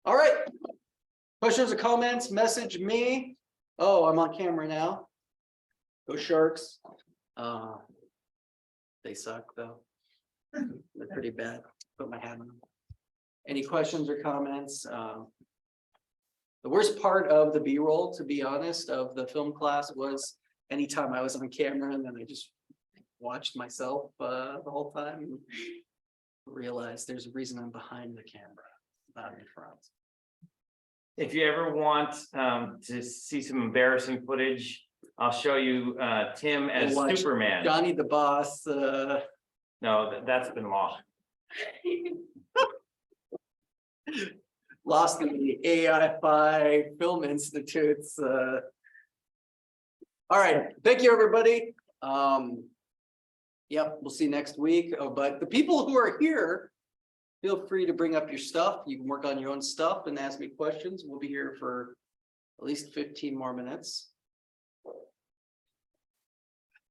All right. Questions or comments? Message me. Oh, I'm on camera now. Go Sharks. They suck though. They're pretty bad. Put my hat on them. Any questions or comments? The worst part of the B-roll, to be honest, of the film class was anytime I was on camera and then I just watched myself the whole time and realized there's a reason I'm behind the camera, not in front. If you ever want to see some embarrassing footage, I'll show you Tim as We'll watch Superman. Johnny the Boss, No, that's been lost. Lost in the AI Film Institute's. All right, thank you, everybody. Yep, we'll see you next week. Oh, but the people who are here, feel free to bring up your stuff. You can work on your own stuff and ask me questions. We'll be here for at least 15 more minutes.